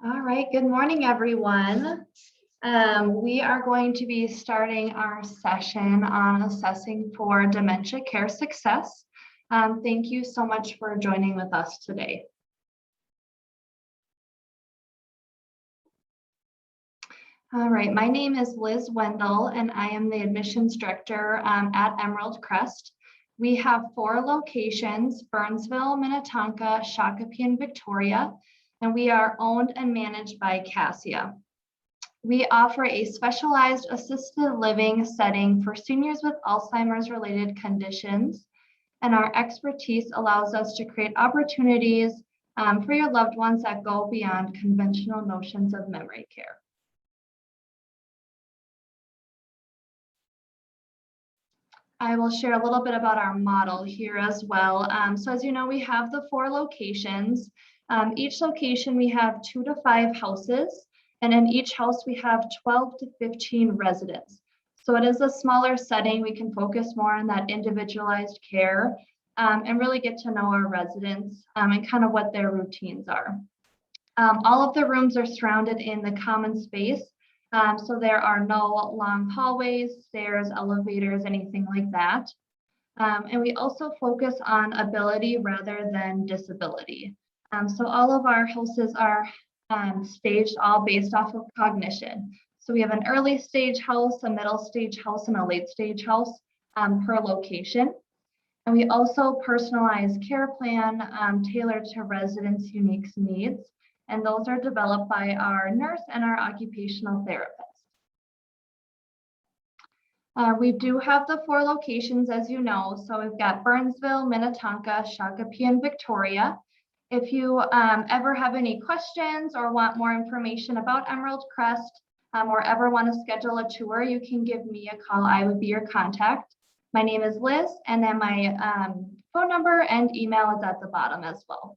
All right, good morning, everyone. We are going to be starting our session on assessing for dementia care success. Thank you so much for joining with us today. All right, my name is Liz Wendell, and I am the admissions director at Emerald Crest. We have 4 locations: Burnsville, Minnetonka, Shakopee, and Victoria, and we are owned and managed by Cassia. We offer a specialized assisted living setting for seniors with Alzheimer's related conditions, and our expertise allows us to create opportunities for your loved ones that go beyond conventional notions of memory care. I will share a little bit about our model here as well. So as you know, we have the 4 locations. Each location we have 2 to 5 houses, and in each house we have 12 to 15 residents. So it is a smaller setting. We can focus more on that individualized care and really get to know our residents and kind of what their routines are. All of the rooms are surrounded in the common space. So there are no long hallways, stairs, elevators, anything like that. And we also focus on ability rather than disability. So all of our houses are staged all based off of cognition. So we have an early stage house, a middle stage house, and a late stage house per location. And we also personalize care plan tailored to residents' unique needs. And those are developed by our nurse and our occupational therapist. We do have the 4 locations, as you know. So we've got Burnsville, Minnetonka, Shakopee, and Victoria. If you ever have any questions or want more information about Emerald Crest or ever want to schedule a tour, you can give me a call. I would be your contact. My name is Liz, and then my phone number and email is at the bottom as well.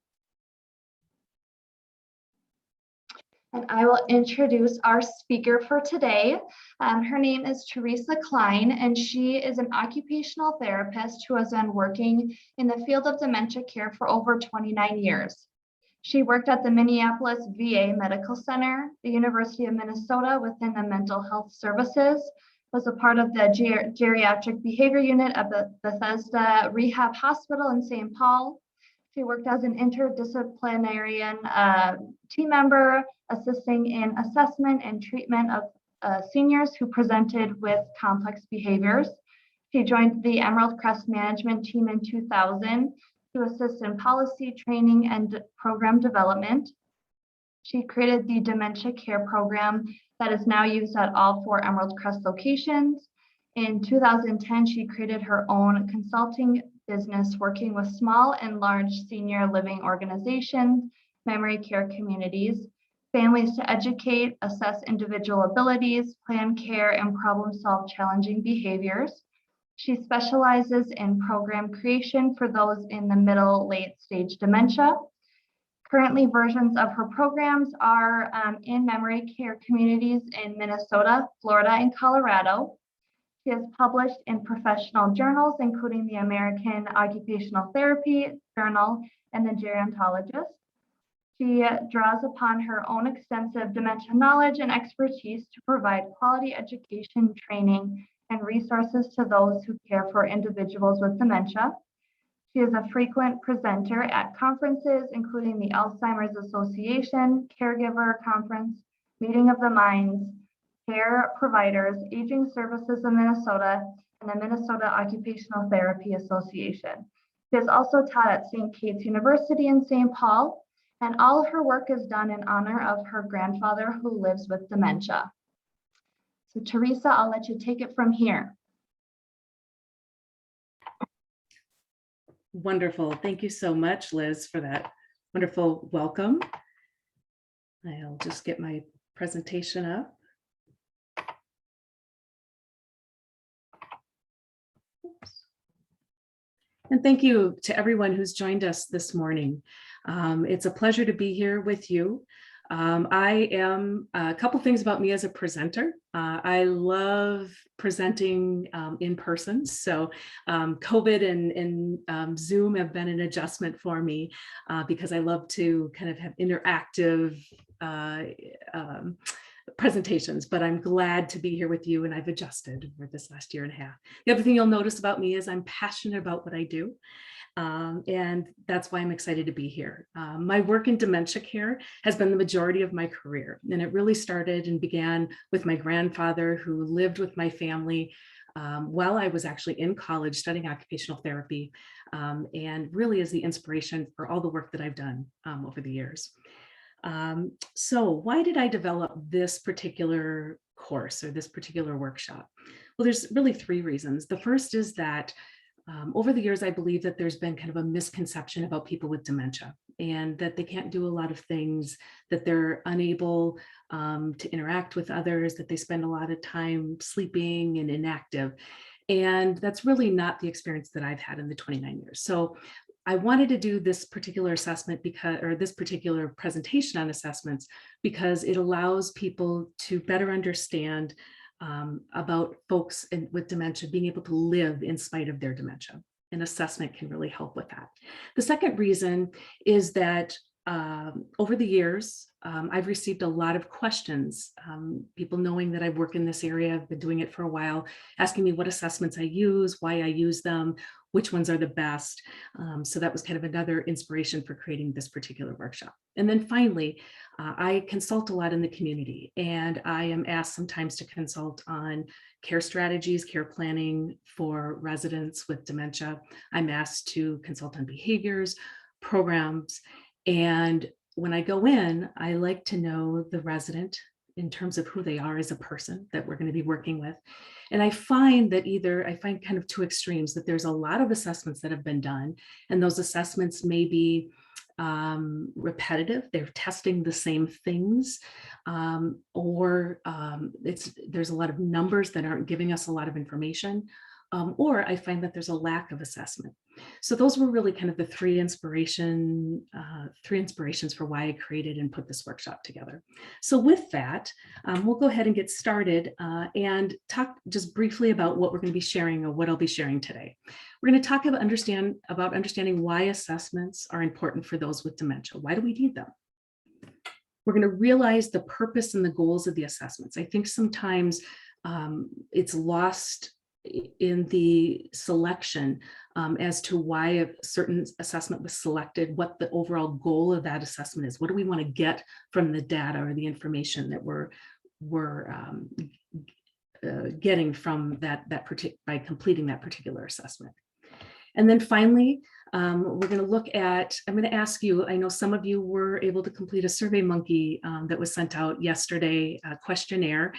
And I will introduce our speaker for today. Her name is Teresa Klein, and she is an occupational therapist who has been working in the field of dementia care for over 29 years. She worked at the Minneapolis VA Medical Center, the University of Minnesota within the Mental Health Services, was a part of the Geriatric Behavior Unit at the Bethesda Rehab Hospital in St. Paul. She worked as an interdisciplinary team member, assisting in assessment and treatment of seniors who presented with complex behaviors. She joined the Emerald Crest management team in 2000 to assist in policy, training, and program development. She created the dementia care program that is now used at all 4 Emerald Crest locations. In 2010, she created her own consulting business working with small and large senior living organizations, memory care communities, families to educate, assess individual abilities, plan care, and problem solve challenging behaviors. She specializes in program creation for those in the middle, late stage dementia. Currently, versions of her programs are in memory care communities in Minnesota, Florida, and Colorado. She has published in professional journals, including the American Occupational Therapy Journal and the Gerontologist. She draws upon her own extensive dementia knowledge and expertise to provide quality education, training, and resources to those who care for individuals with dementia. She is a frequent presenter at conferences, including the Alzheimer's Association, Caregiver Conference, Meeting of the Minds, Care Providers, Aging Services of Minnesota, and the Minnesota Occupational Therapy Association. She has also taught at St. Kate's University in St. Paul, and all of her work is done in honor of her grandfather who lives with dementia. So Teresa, I'll let you take it from here. Wonderful. Thank you so much, Liz, for that wonderful welcome. I'll just get my presentation up. And thank you to everyone who's joined us this morning. It's a pleasure to be here with you. I am a couple things about me as a presenter. I love presenting in person. So COVID and Zoom have been an adjustment for me because I love to kind of have interactive presentations, but I'm glad to be here with you, and I've adjusted over this last year and a half. The other thing you'll notice about me is I'm passionate about what I do. And that's why I'm excited to be here. My work in dementia care has been the majority of my career, and it really started and began with my grandfather, who lived with my family while I was actually in college studying occupational therapy, and really is the inspiration for all the work that I've done over the years. So why did I develop this particular course or this particular workshop? Well, there's really three reasons. The first is that over the years, I believe that there's been kind of a misconception about people with dementia, and that they can't do a lot of things, that they're unable to interact with others, that they spend a lot of time sleeping and inactive. And that's really not the experience that I've had in the 29 years. So I wanted to do this particular assessment because, or this particular presentation on assessments, because it allows people to better understand about folks with dementia being able to live in spite of their dementia. An assessment can really help with that. The second reason is that over the years, I've received a lot of questions, people knowing that I work in this area, I've been doing it for a while, asking me what assessments I use, why I use them, which ones are the best. So that was kind of another inspiration for creating this particular workshop. And then finally, I consult a lot in the community, and I am asked sometimes to consult on care strategies, care planning for residents with dementia. I'm asked to consult on behaviors, programs, and when I go in, I like to know the resident in terms of who they are as a person that we're going to be working with. And I find that I find kind of two extremes, that there's a lot of assessments that have been done, and those assessments may be repetitive. They're testing the same things, or there's a lot of numbers that aren't giving us a lot of information. Or I find that there's a lack of assessment. So those were really kind of the three inspirations for why I created and put this workshop together. So with that, we'll go ahead and get started and talk just briefly about what we're going to be sharing, or what I'll be sharing today. We're going to talk about understanding why assessments are important for those with dementia. Why do we need them? We're going to realize the purpose and the goals of the assessments. I think sometimes it's lost in the selection as to why a certain assessment was selected, what the overall goal of that assessment is. What do we want to get from the data or the information that we're getting from by completing that particular assessment. And then finally, we're going to look at, I'm going to ask you, I know some of you were able to complete a SurveyMonkey that was sent out yesterday, a questionnaire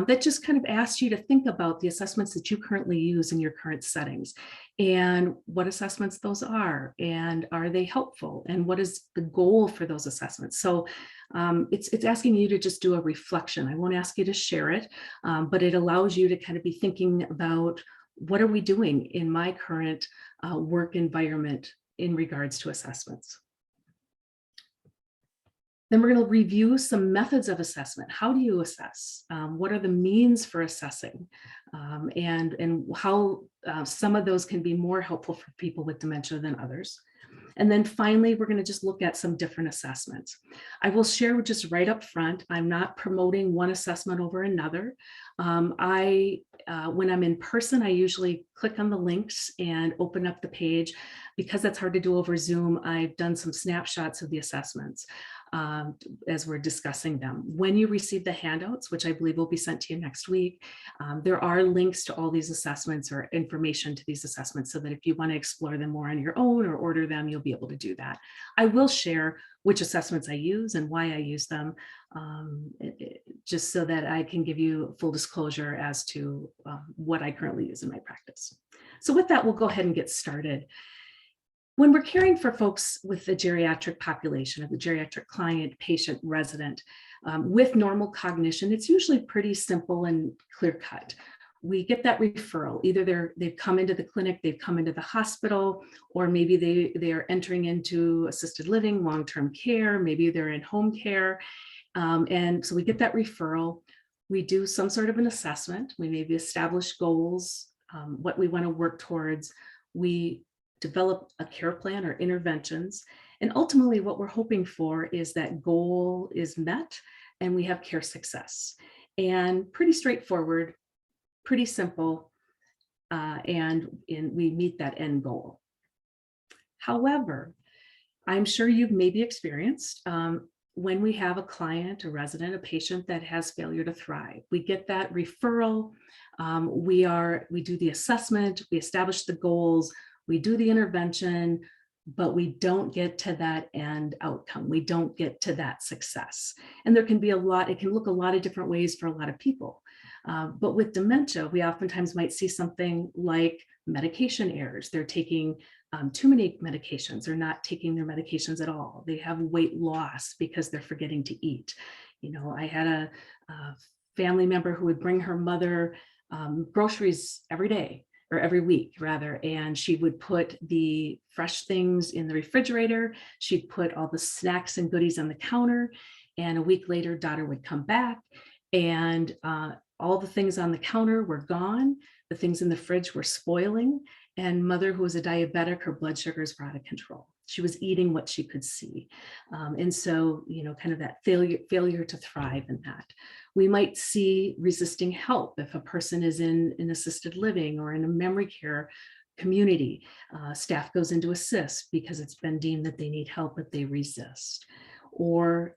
that just kind of asked you to think about the assessments that you currently use in your current settings, and what assessments those are, and are they helpful, and what is the goal for those assessments. So it's asking you to just do a reflection. I won't ask you to share it, but it allows you to kind of be thinking about, what are we doing in my current work environment in regards to assessments? Then we're going to review some methods of assessment. How do you assess? What are the means for assessing? And how some of those can be more helpful for people with dementia than others. And then finally, we're going to just look at some different assessments. I will share just right up front, I'm not promoting one assessment over another. When I'm in person, I usually click on the links and open up the page. Because that's hard to do over Zoom, I've done some snapshots of the assessments as we're discussing them. When you receive the handouts, which I believe will be sent to you next week, there are links to all these assessments or information to these assessments, so that if you want to explore them more on your own or order them, you'll be able to do that. I will share which assessments I use and why I use them, just so that I can give you full disclosure as to what I currently use in my practice. So with that, we'll go ahead and get started. When we're caring for folks with the geriatric population, of the geriatric client, patient, resident, with normal cognition, it's usually pretty simple and clear cut. We get that referral. Either they've come into the clinic, they've come into the hospital, or maybe they are entering into assisted living, long-term care, maybe they're in home care. And so we get that referral. We do some sort of an assessment. We maybe establish goals, what we want to work towards. We develop a care plan or interventions, And ultimately, what we're hoping for is that goal is met and we have care success. And pretty straightforward, pretty simple, and we meet that end goal. However, I'm sure you've maybe experienced when we have a client, a resident, a patient that has failure to thrive. We get that referral, we do the assessment, we establish the goals, we do the intervention, but we don't get to that end outcome. We don't get to that success. And there can be it can look a lot of different ways for a lot of people. But with dementia, we oftentimes might see something like medication errors. They're taking too many medications, or not taking their medications at all. They have weight loss because they're forgetting to eat. I had a family member who would bring her mother groceries every day, or every week rather, and she would put the fresh things in the refrigerator. She'd put all the snacks and goodies on the counter, and a week later, daughter would come back, and all the things on the counter were gone. The things in the fridge were spoiling, and mother, who was a diabetic, her blood sugars were out of control. She was eating what she could see. And so, kind of that failure to thrive in that. We might see resisting help if a person is in assisted living or in a memory care community. Staff goes in to assist because it's been deemed that they need help, but they resist. Or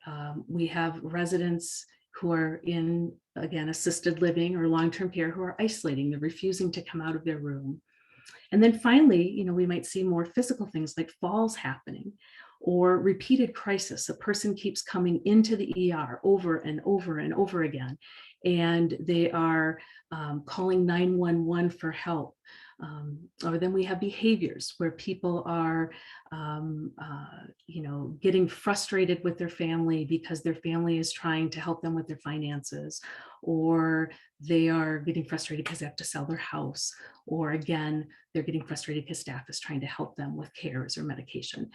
we have residents who are in, again, assisted living or long-term care who are isolating. They're refusing to come out of their room. And then finally, we might see more physical things like falls happening or repeated crisis. A person keeps coming into the ER over and over and over again, and they are calling 911 for help. Or then we have behaviors where people are, getting frustrated with their family because their family is trying to help them with their finances, or they are getting frustrated because they have to sell their house, or again, they're getting frustrated because staff is trying to help them with cares or medication.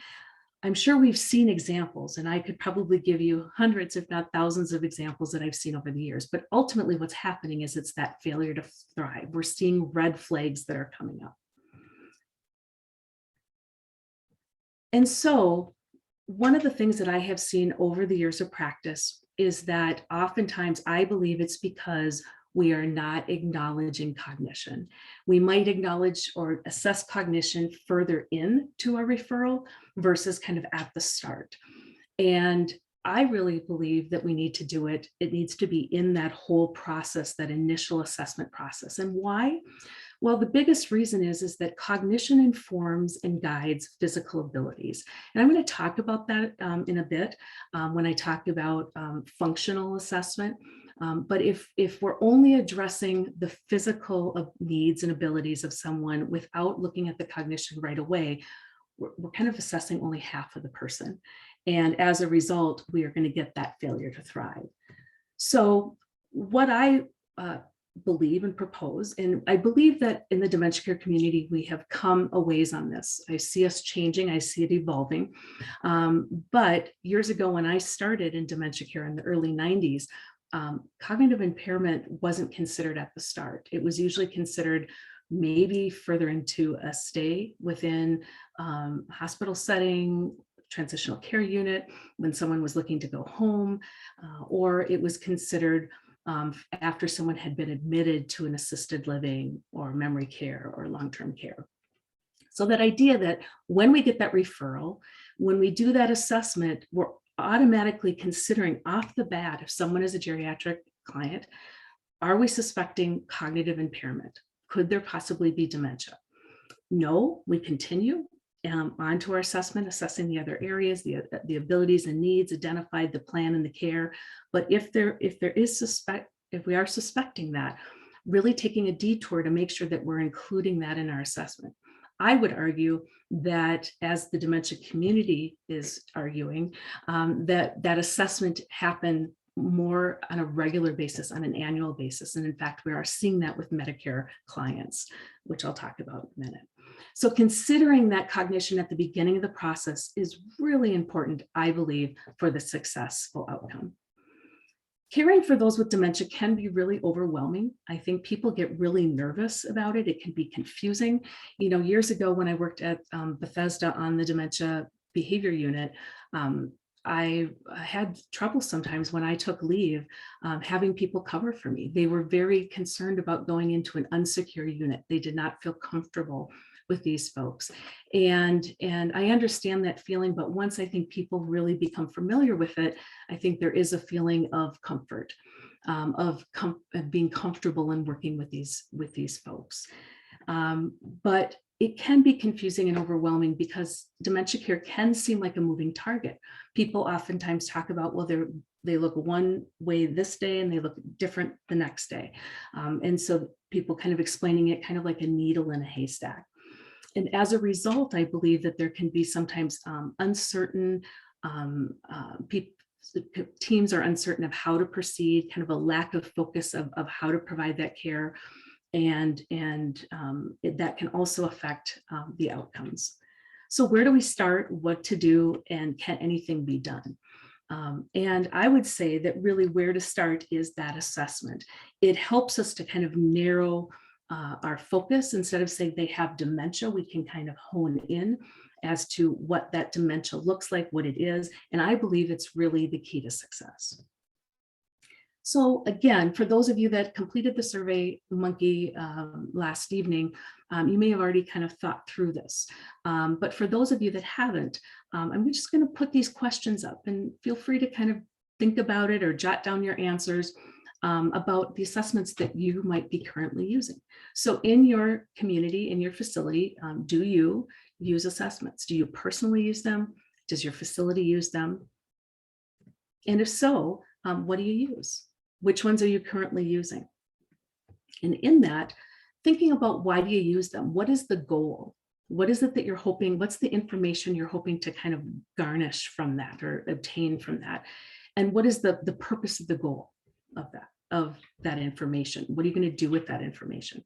I'm sure we've seen examples, and I could probably give you hundreds, if not thousands, of examples that I've seen over the years. But ultimately, what's happening is it's that failure to thrive. We're seeing red flags that are coming up. And so one of the things that I have seen over the years of practice is that oftentimes I believe it's because we are not acknowledging cognition. We might acknowledge or assess cognition further into a referral versus kind of at the start. And I really believe that we need to do it. It needs to be in that whole process, that initial assessment process. And why? Well, the biggest reason is that cognition informs and guides physical abilities. And I'm going to talk about that in a bit when I talk about functional assessment. But if we're only addressing the physical needs and abilities of someone without looking at the cognition right away, we're kind of assessing only half of the person. And as a result, we are going to get that failure to thrive. So what I believe and propose, and I believe that in the dementia care community, we have come a ways on this. I see us changing, I see it evolving. But years ago, when I started in dementia care in the early 90s, cognitive impairment wasn't considered at the start. It was usually considered maybe further into a stay within hospital setting, transitional care unit, when someone was looking to go home, or it was considered after someone had been admitted to an assisted living or memory care or long-term care. So that idea that when we get that referral, when we do that assessment, we're automatically considering off the bat, if someone is a geriatric client, are we suspecting cognitive impairment? Could there possibly be dementia? No, we continue on to our assessment, assessing the other areas, the abilities and needs, identified the plan and the care. But if we are suspecting that, really taking a detour to make sure that we're including that in our assessment. I would argue that, as the dementia community is arguing, that assessment happen more on a regular basis, on an annual basis. And in fact, we are seeing that with Medicare clients, which I'll talk about in a minute. So considering that cognition at the beginning of the process is really important, I believe, for the successful outcome. Caring for those with dementia can be really overwhelming. I think people get really nervous about it. It can be confusing. Years ago when I worked at Bethesda on the dementia behavior unit, I had trouble sometimes when I took leave having people cover for me. They were very concerned about going into an unsecure unit. They did not feel comfortable with these folks. And I understand that feeling, but once I think people really become familiar with it, I think there is a feeling of comfort, of being comfortable in working with these folks. But it can be confusing and overwhelming because dementia care can seem like a moving target. People oftentimes talk about, well, they look one way this day and they look different the next day. And so people kind of explaining it kind of like a needle in a haystack. And as a result, I believe that there can be sometimes uncertain, teams are uncertain of how to proceed, kind of a lack of focus of how to provide that care. And that can also affect the outcomes. So where do we start, what to do, and can anything be done? And I would say that really where to start is that assessment. It helps us to kind of narrow our focus. Instead of saying they have dementia, we can kind of hone in as to what that dementia looks like, what it is. And I believe it's really the key to success. So again, for those of you that completed the Survey Monkey last evening, you may have already kind of thought through this. But for those of you that haven't, I'm just going to put these questions up and feel free to kind of think about it or jot down your answers about the assessments that you might be currently using. So in your community, in your facility, do you use assessments? Do you personally use them? Does your facility use them? And if so, what do you use? Which ones are you currently using? And in that, thinking about why do you use them? What is the goal? What is it that you're hoping? What's the information you're hoping to kind of garnish from that or obtain from that? And what is the purpose of the goal of that information? What are you going to do with that information?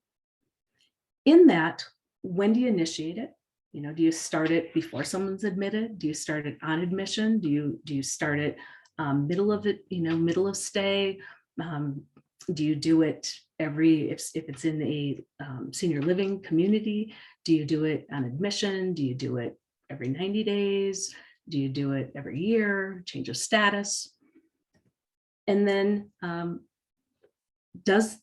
In that, when do you initiate it? You know, do you start it before someone's admitted? Do you start it on admission? Do you start it middle of it, middle of stay? Do you do it if it's in a senior living community? Do you do it on admission? Do you do it every 90 days? Do you do it every year? Change of status? And then does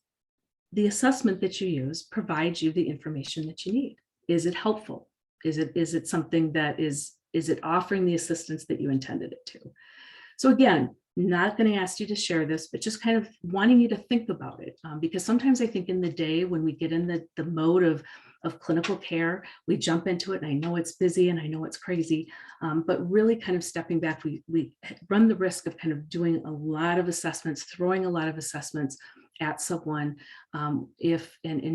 the assessment that you use provide you the information that you need? Is it helpful? Is it something that is it offering the assistance that you intended it to? So again, not going to ask you to share this, but just kind of wanting you to think about it. Because sometimes I think in the day when we get in the mode of clinical care, we jump into it, and I know it's busy and I know it's crazy, but really kind of stepping back, we run the risk of kind of doing a lot of assessments, throwing a lot of assessments at someone, and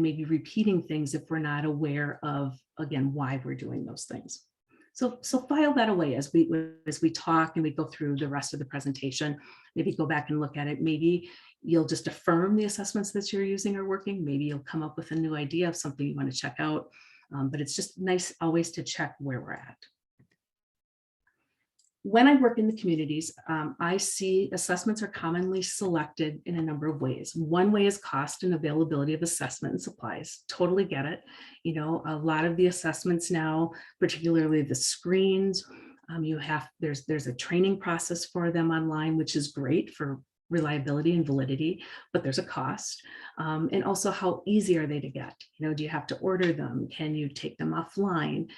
maybe repeating things if we're not aware of, again, why we're doing those things. So file that away as we talk and we go through the rest of the presentation. Maybe go back and look at it. Maybe you'll just affirm the assessments that you're using are working. Maybe you'll come up with a new idea of something you want to check out. But it's just nice always to check where we're at. When I work in the communities, I see assessments are commonly selected in a number of ways. One way is cost and availability of assessment and supplies. Totally get it. A lot of the assessments now, particularly the screens, there's a training process for them online, which is great for reliability and validity, but there's a cost. And also, how easy are they to get? Do you have to order them? Can you take them offline?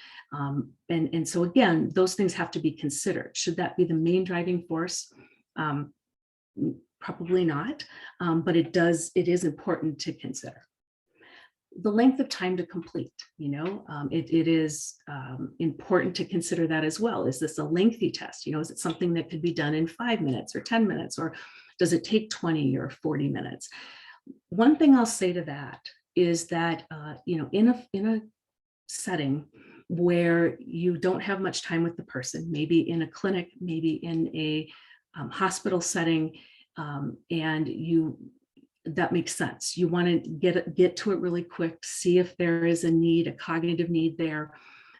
And so again, those things have to be considered. Should that be the main driving force? Probably not, but it is important to consider. The length of time to complete, it is important to consider that as well. Is this a lengthy test? Is it something that could be done in 5 minutes or 10 minutes, or does it take 20 or 40 minutes? One thing I'll say to that is that, in a setting where you don't have much time with the person, maybe in a clinic, maybe in a hospital setting, and that makes sense. You want to get to it really quick, see if there is a need, a cognitive need there,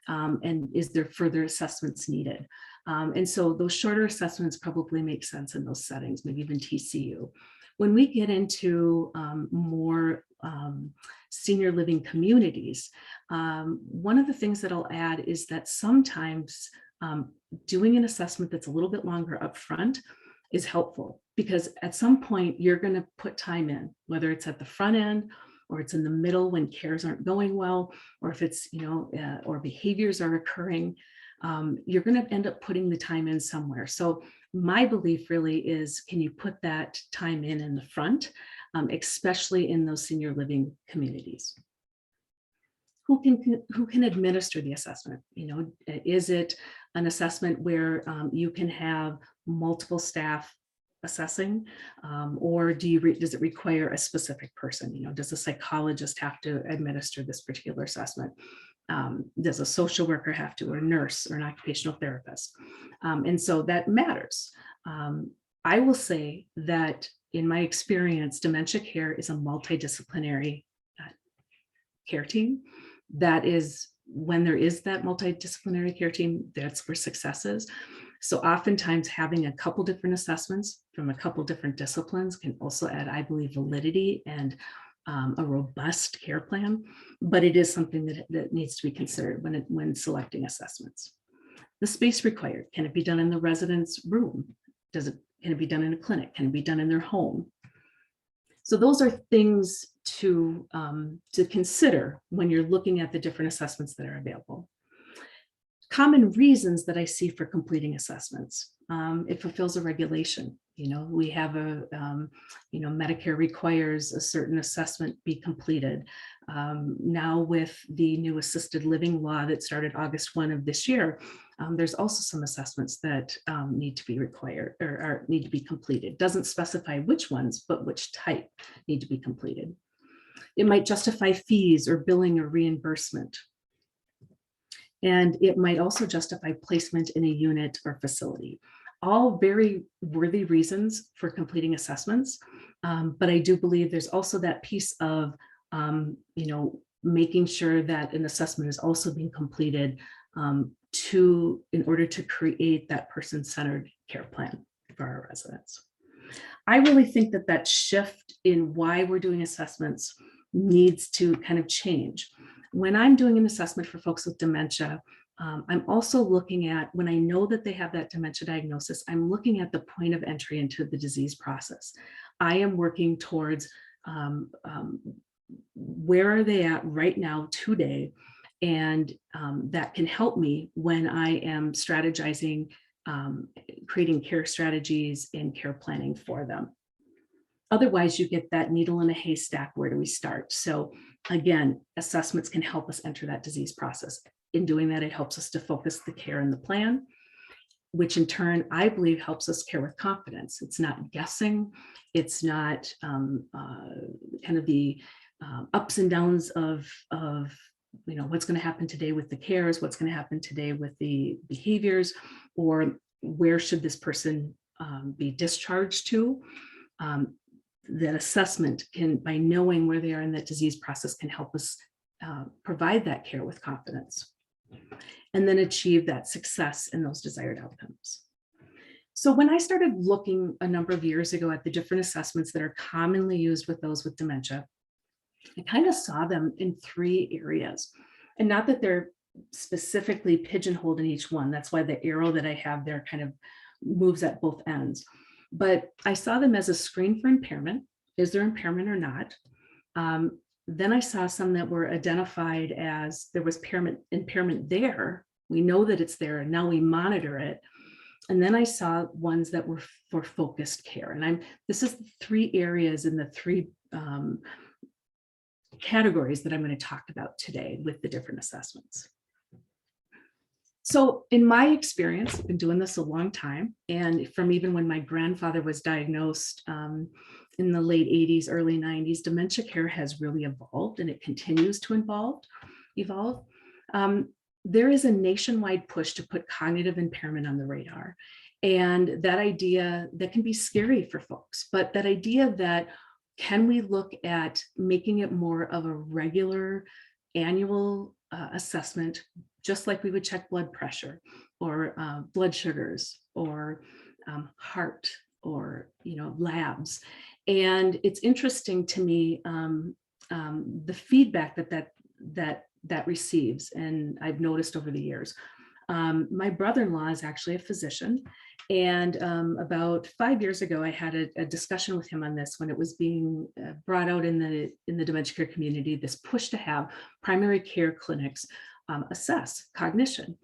and is there further assessments needed? And so those shorter assessments probably make sense in those settings, maybe even TCU. When we get into more senior living communities, one of the things that I'll add is that sometimes doing an assessment that's a little bit longer up front is helpful, because at some point you're going to put time in, whether it's at the front end or it's in the middle when cares aren't going well, or if it's, or behaviors are occurring, you're going to end up putting the time in somewhere. So my belief really is, can you put that time in the front, especially in those senior living communities? Who can administer the assessment? Is it an assessment where you can have multiple staff assessing, or does it require a specific person? Does a psychologist have to administer this particular assessment? Does a social worker have to, or a nurse, or an occupational therapist? And so that matters. I will say that in my experience, dementia care is a multidisciplinary care team. That is, when there is that multidisciplinary care team, that's where success is. So oftentimes having a couple different assessments from a couple different disciplines can also add, I believe, validity and a robust care plan, but it is something that needs to be considered when selecting assessments. The space required, can it be done in the resident's room? Can it be done in a clinic? Can it be done in their home? So those are things to consider when you're looking at the different assessments that are available. Common reasons that I see for completing assessments. It fulfills a regulation. We have Medicare requires a certain assessment be completed. Now with the new assisted living law that started August 1 of this year, there's also some assessments that need to be required or need to be completed. Doesn't specify which ones, but which type need to be completed. It might justify fees or billing or reimbursement. And it might also justify placement in a unit or facility. All very worthy reasons for completing assessments. But I do believe there's also that piece of, making sure that an assessment is also being completed in order to create that person-centered care plan for our residents. I really think that shift in why we're doing assessments needs to kind of change. When I'm doing an assessment for folks with dementia, I'm also looking at, when I know that they have that dementia diagnosis, I'm looking at the point of entry into the disease process. I am working towards where are they at right now today, and that can help me when I am strategizing, creating care strategies and care planning for them. Otherwise, you get that needle in a haystack. Where do we start? So again, assessments can help us enter that disease process. In doing that, it helps us to focus the care and the plan, which in turn, I believe, helps us care with confidence. It's not guessing. It's not kind of the ups and downs of what's going to happen today with the cares, what's going to happen today with the behaviors, or where should this person be discharged to. That assessment can, by knowing where they are in that disease process, can help us provide that care with confidence and then achieve that success in those desired outcomes. So when I started looking a number of years ago at the different assessments that are commonly used with those with dementia, I kind of saw them in 3 areas, and not that they're specifically pigeonholed in each one. That's why the arrow that I have there kind of moves at both ends. But I saw them as a screen for impairment. Is there impairment or not? Then I saw some that were identified as there was impairment there. We know that it's there, and now we monitor it. And then I saw ones that were for focused care. And this is the 3 areas in the 3 categories that I'm going to talk about today with the different assessments. So in my experience, I've been doing this a long time, and from even when my grandfather was diagnosed in the late 80s, early 90s, dementia care has really evolved, and it continues to evolve. There is a nationwide push to put cognitive impairment on the radar. And that idea, that can be scary for folks, but that idea that, can we look at making it more of a regular annual assessment, just like we would check blood pressure or blood sugars or heart or labs. And it's interesting to me the feedback that receives, and I've noticed over the years. My brother-in-law is actually a physician. And about 5 years ago, I had a discussion with him on this when it was being brought out in the dementia care community, this push to have primary care clinics assess cognition.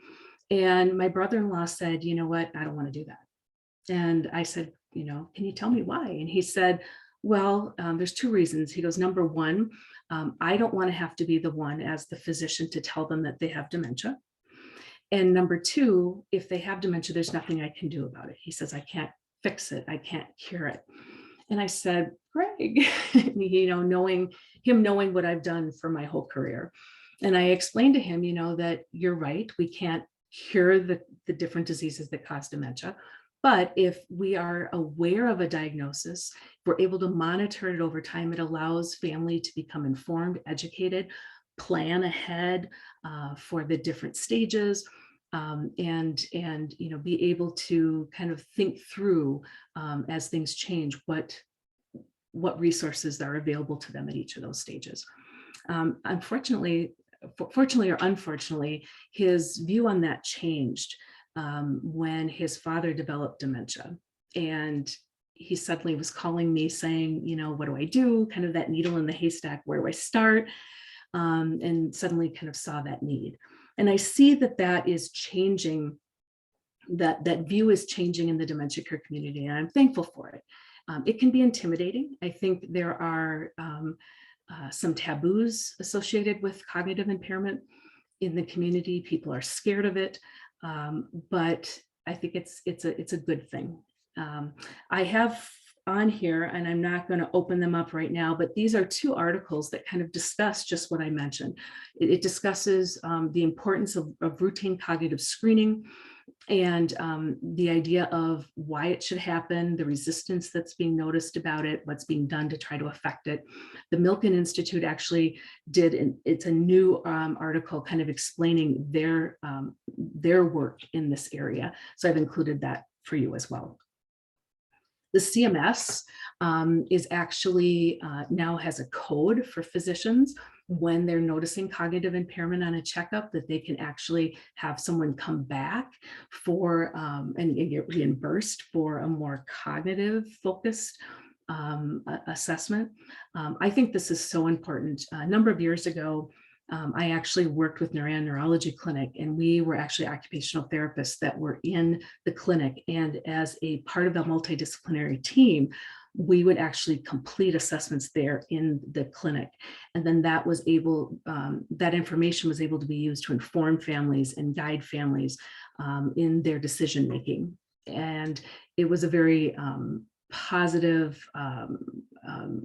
And my brother-in-law said, you know what, I don't want to do that. And I said, can you tell me why? And he said, well, there's two reasons. He goes, number one, I don't want to have to be the one as the physician to tell them that they have dementia. And number two, if they have dementia, there's nothing I can do about it. He says, I can't fix it. I can't cure it. And I said, Greg, knowing what I've done for my whole career. And I explained to him, that you're right. We can't cure the different diseases that cause dementia. But if we are aware of a diagnosis, we're able to monitor it over time, it allows family to become informed, educated, plan ahead for the different stages, and be able to kind of think through as things change what resources are available to them at each of those stages. Fortunately or unfortunately, his view on that changed when his father developed dementia. And he suddenly was calling me saying, what do I do? Kind of that needle in the haystack, where do I start? And suddenly kind of saw that need. And I see that is changing, that view is changing in the dementia care community, and I'm thankful for it. It can be intimidating. I think there are some taboos associated with cognitive impairment in the community. People are scared of it, but I think it's a good thing. I have on here, and I'm not going to open them up right now, but these are two articles that kind of discuss just what I mentioned. It discusses the importance of routine cognitive screening and the idea of why it should happen, the resistance that's being noticed about it, what's being done to try to affect it. The Milken Institute actually it's a new article kind of explaining their work in this area. So I've included that for you as well. The CMS is actually now has a code for physicians when they're noticing cognitive impairment on a checkup, that they can actually have someone come back for and get reimbursed for a more cognitive focused assessment. I think this is so important. A number of years ago, I actually worked with neurology clinic, and we were actually occupational therapists that were in the clinic. And as a part of the multidisciplinary team, we would actually complete assessments there in the clinic. And then that information was able to be used to inform families and guide families in their decision making. And it was a very positive,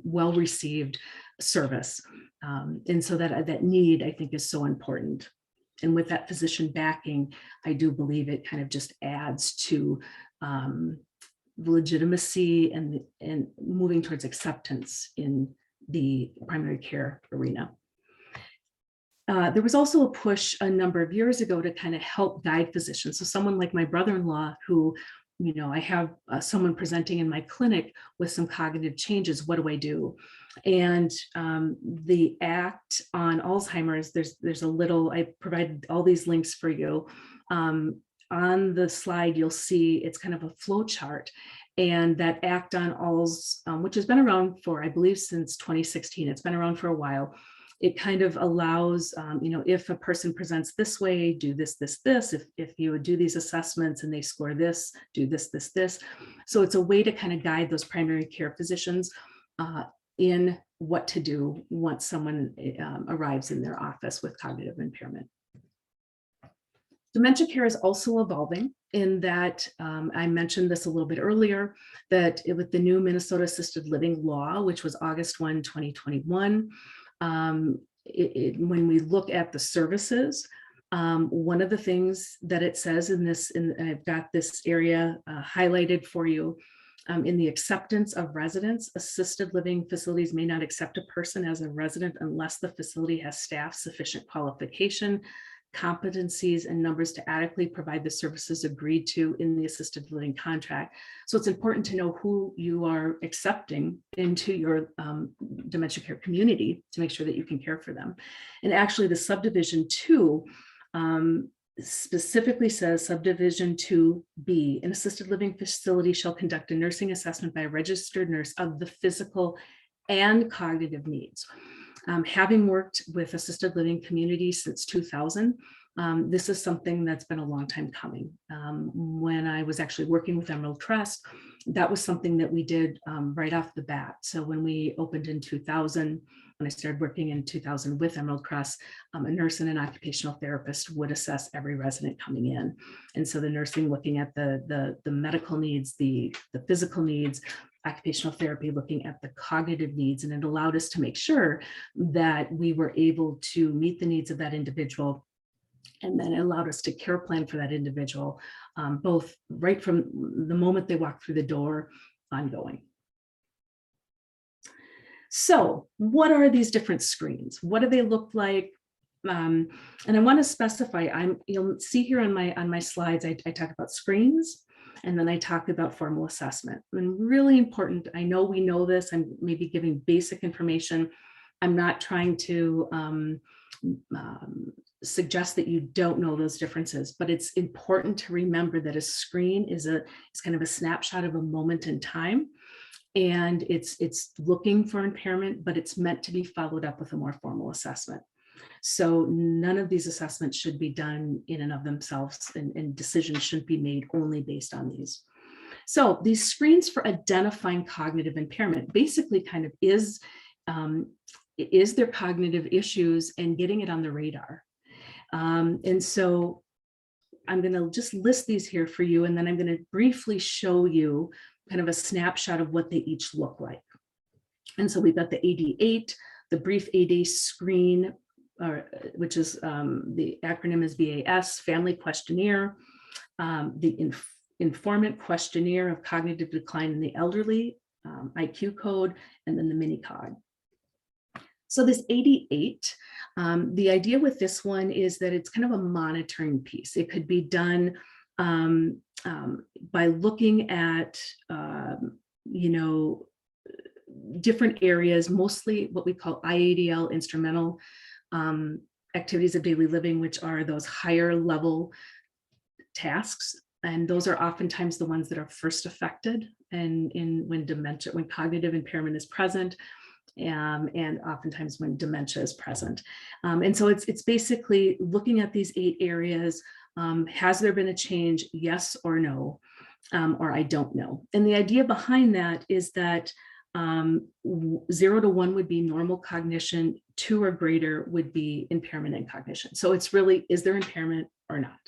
well-received service. And so that need, I think, is so important. And with that physician backing, I do believe it kind of just adds to legitimacy and moving towards acceptance in the primary care arena. There was also a push a number of years ago to kind of help guide physicians. So someone like my brother-in-law, who, I have someone presenting in my clinic with some cognitive changes, what do I do? And the Act on Alzheimer's, there's a little, I provided all these links for you. On the slide, you'll see it's kind of a flow chart. And that Act on Alz, which has been around for, I believe, since 2016, it's been around for a while. It kind of allows, if a person presents this way, do this, this, this. If you would do these assessments and they score this, do this, this, this. So it's a way to kind of guide those primary care physicians in what to do once someone arrives in their office with cognitive impairment. Dementia care is also evolving in that I mentioned this a little bit earlier, that with the new Minnesota Assisted Living Law, which was August 1, 2021, when we look at the services, one of the things that it says in this, and I've got this area highlighted for you, in the acceptance of residents, assisted living facilities may not accept a person as a resident unless the facility has staff sufficient qualification, competencies, and numbers to adequately provide the services agreed to in the assisted living contract. So it's important to know who you are accepting into your dementia care community to make sure that you can care for them. And actually the subdivision 2 specifically says subdivision 2B, an assisted living facility shall conduct a nursing assessment by a registered nurse of the physical and cognitive needs. Having worked with assisted living communities since 2000, this is something that's been a long time coming. When I was actually working with Emerald Trust, that was something that we did right off the bat. So when we opened in 2000, when I started working in 2000 with Emerald Crest, a nurse and an occupational therapist would assess every resident coming in. And so the nursing looking at the medical needs, the physical needs, occupational therapy looking at the cognitive needs, and it allowed us to make sure that we were able to meet the needs of that individual. And then it allowed us to care plan for that individual, both right from the moment they walk through the door ongoing. So what are these different screens? What do they look like? And I want to specify, you'll see here on my slides, I talk about screens, and then I talk about formal assessment. And really important, I know we know this, I'm maybe giving basic information. I'm not trying to suggest that you don't know those differences, but it's important to remember that a screen is kind of a snapshot of a moment in time. And it's looking for impairment, but it's meant to be followed up with a more formal assessment. So none of these assessments should be done in and of themselves, and decisions shouldn't be made only based on these. So these screens for identifying cognitive impairment basically kind of is their cognitive issues and getting it on the radar. And so I'm going to just list these here for you, and then I'm going to briefly show you kind of a snapshot of what they each look like. And so we've got the AD8, the brief AD screen, which is the acronym is BAS, family questionnaire, the informant questionnaire of cognitive decline in the elderly, IQ code, and then the mini cog. So this AD8, the idea with this one is that it's kind of a monitoring piece. It could be done by looking at, different areas, mostly what we call IADL, instrumental activities of daily living, which are those higher level tasks. And those are oftentimes the ones that are first affected when dementia, when cognitive impairment is present. And oftentimes when dementia is present. And so it's basically looking at these 8 areas. Has there been a change? Yes or no, or I don't know. And the idea behind that is that 0 to 1 would be normal cognition, 2 or greater would be impairment in cognition. So it's really, is there impairment or not?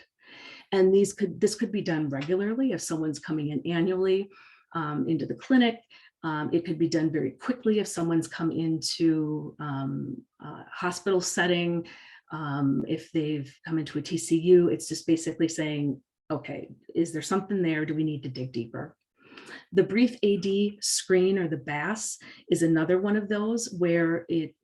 And this could be done regularly if someone's coming in annually into the clinic. It could be done very quickly if someone's come into a hospital setting. If they've come into a TCU, it's just basically saying, okay, is there something there? Do we need to dig deeper? The brief AD screen, or the BAS, is another one of those where it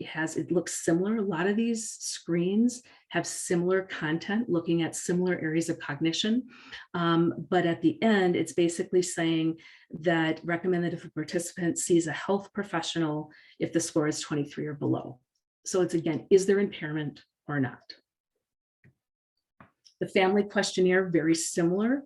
looks similar. A lot of these screens have similar content, looking at similar areas of cognition. But at the end, it's basically saying that recommend that if a participant sees a health professional, if the score is 23 or below. So it's, again, is there impairment or not? The family questionnaire, very similar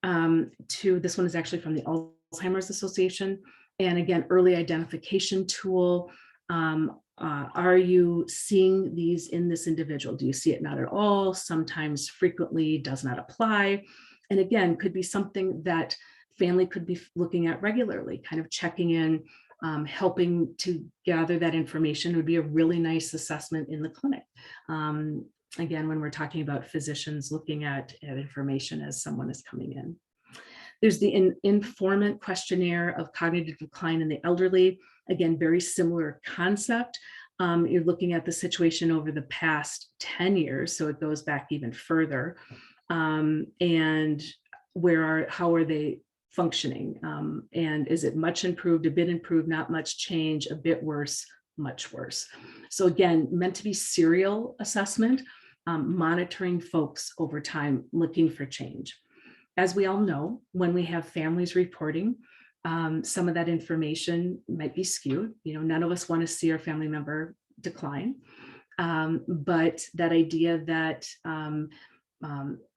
to this one, is actually from the Alzheimer's Association. And again, early identification tool. Are you seeing these in this individual? Do you see it? Not at all. Sometimes, frequently, does not apply. And again, could be something that family could be looking at regularly, kind of checking in, helping to gather that information would be a really nice assessment in the clinic. Again, when we're talking about physicians looking at information as someone is coming in. There's the informant questionnaire of cognitive decline in the elderly. Again, very similar concept. You're looking at the situation over the past 10 years, so it goes back even further. And how are they functioning? And is it much improved, a bit improved, not much change, a bit worse, much worse? So again, meant to be serial assessment, monitoring folks over time, looking for change. As we all know, when we have families reporting, some of that information might be skewed. None of us want to see our family member decline. But that idea that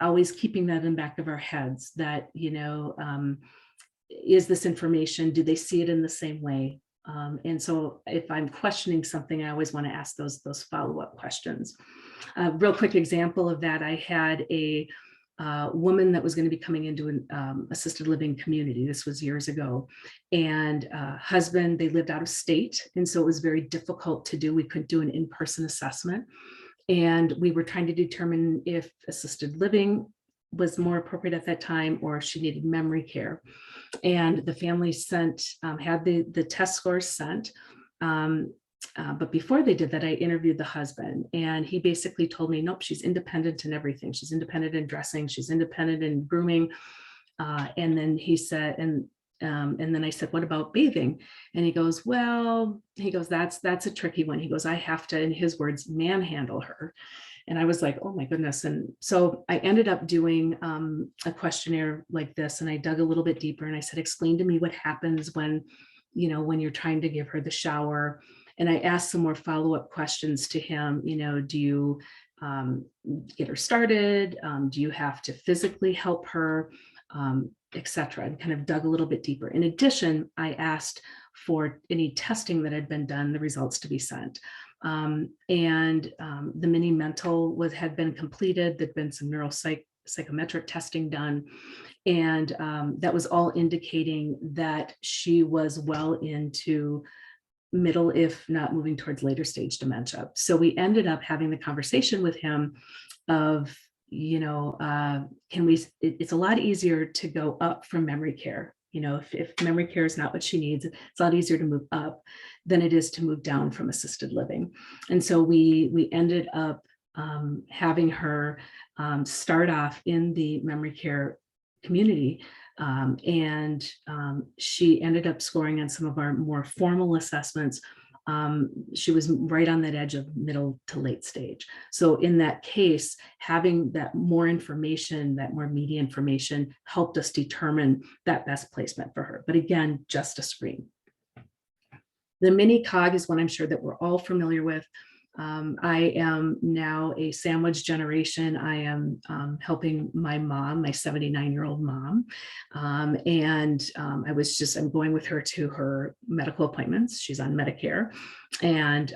always keeping that in the back of our heads that, is this information, do they see it in the same way? And so if I'm questioning something, I always want to ask those follow-up questions. A real quick example of that, I had a woman that was going to be coming into an assisted living community. This was years ago. And husband, they lived out of state. And so it was very difficult to do. We couldn't do an in-person assessment. And we were trying to determine if assisted living was more appropriate at that time or if she needed memory care. And the family had the test scores sent. But before they did that, I interviewed the husband, and he basically told me, nope, she's independent in everything. She's independent in dressing. She's independent in grooming. And then he said, and then I said, what about bathing? And he goes, well, that's a tricky one. He goes, I have to, in his words, manhandle her. And I was like, oh my goodness. And so I ended up doing a questionnaire like this, and I dug a little bit deeper, and I said, explain to me what happens when you're trying to give her the shower. And I asked some more follow-up questions to him. Do you get her started? Do you have to physically help her, etc. And kind of dug a little bit deeper. In addition, I asked for any testing that had been done, the results to be sent. And the mini mental had been completed. There'd been some psychometric testing done. And that was all indicating that she was well into middle, if not moving towards later stage dementia. So we ended up having the conversation with him of, it's a lot easier to go up from memory care. If memory care is not what she needs, it's a lot easier to move up than it is to move down from assisted living. And so we ended up having her start off in the memory care community. And she ended up scoring on some of our more formal assessments. She was right on that edge of middle to late stage. So in that case, having that more information, that more media information helped us determine that best placement for her. But again, just a screen. The mini cog is one I'm sure that we're all familiar with. I am now a sandwich generation. I am helping my mom, my 79-year-old mom. I'm going with her to her medical appointments. She's on Medicare, and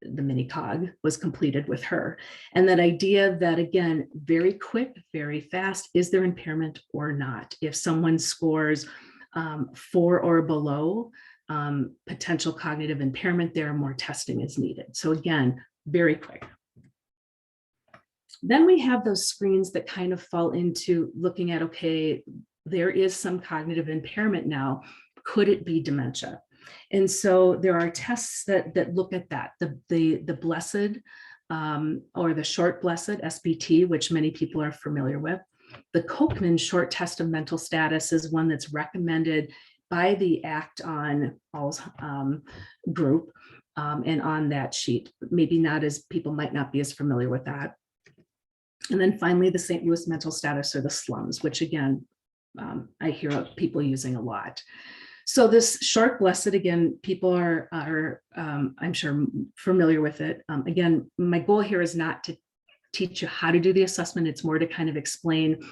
the mini cog was completed with her. And that idea that, again, very quick, very fast, is there impairment or not? If someone scores 4 or below, potential cognitive impairment, there more testing is needed. So again, very quick. Then we have those screens that kind of fall into looking at, okay, there is some cognitive impairment now. Could it be dementia? And so there are tests that look at that. The blessed or the short blessed, SBT, which many people are familiar with. The Kochman short test of mental status is one that's recommended by the Act on Alzheimer's group, and on that sheet. Maybe not, as people might not be as familiar with that. And then finally, the St. Louis mental status, or the SLUMS, which again, I hear of people using a lot. So this short blessed, again, people are I'm sure familiar with it. Again, my goal here is not to teach you how to do the assessment. It's more to kind of explain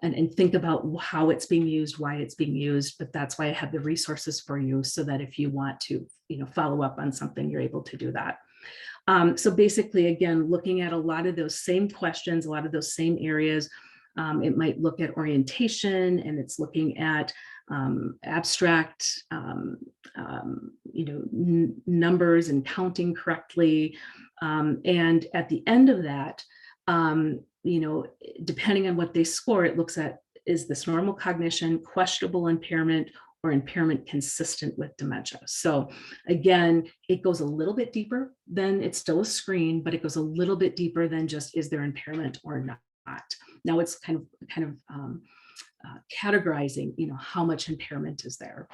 and think about how it's being used, why it's being used. But that's why I have the resources for you, so that if you want to, follow up on something, you're able to do that. So basically, again, looking at a lot of those same questions, a lot of those same areas. It might look at orientation, and it's looking at abstract, numbers and counting correctly. And at the end of that, depending on what they score, it looks at, is this normal cognition, questionable impairment, or impairment consistent with dementia? So again, it goes a little bit deeper than, it's still a screen, but it goes a little bit deeper than just, is there impairment or not? Now it's kind of categorizing, how much impairment is there.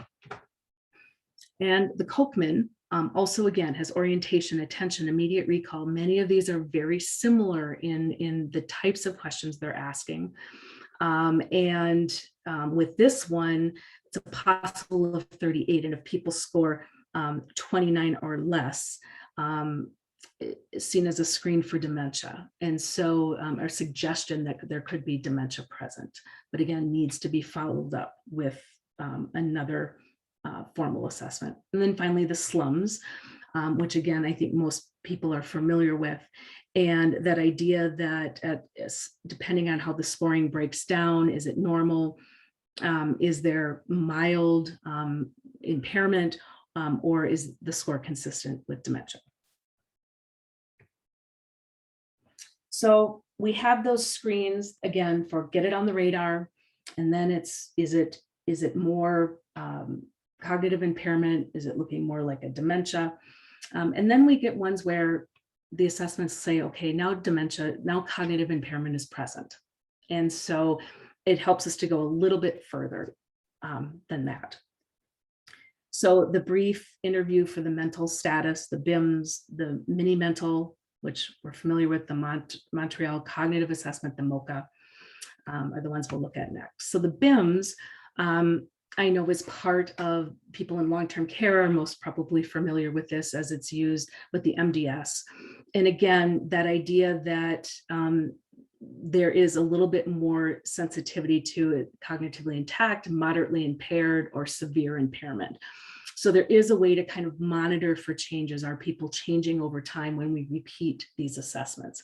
And the Kochman also, again, has orientation, attention, immediate recall. Many of these are very similar in the types of questions they're asking. With this one, it's a possible of 38. And if people score 29 or less, is seen as a screen for dementia. And so our suggestion that there could be dementia present, but again, needs to be followed up with another formal assessment. And then finally, the slums, which again, I think most people are familiar with. And that idea that depending on how the scoring breaks down, is it normal? Is there mild impairment, or is the score consistent with dementia? So we have those screens again for get it on the radar, and then is it more cognitive impairment? Is it looking more like a dementia? And then we get ones where the assessments say, okay, now dementia, now cognitive impairment is present. And so it helps us to go a little bit further than that. So the brief interview for the mental status, the BIMS, the mini mental, which we're familiar with, the Montreal Cognitive Assessment, the mocha, are the ones we'll look at next. So the BIMS, I know is part of people in long-term care are most probably familiar with this as it's used with the MDS. And again, that idea that there is a little bit more sensitivity to it, cognitively intact, moderately impaired, or severe impairment. So there is a way to kind of monitor for changes. Are people changing over time when we repeat these assessments?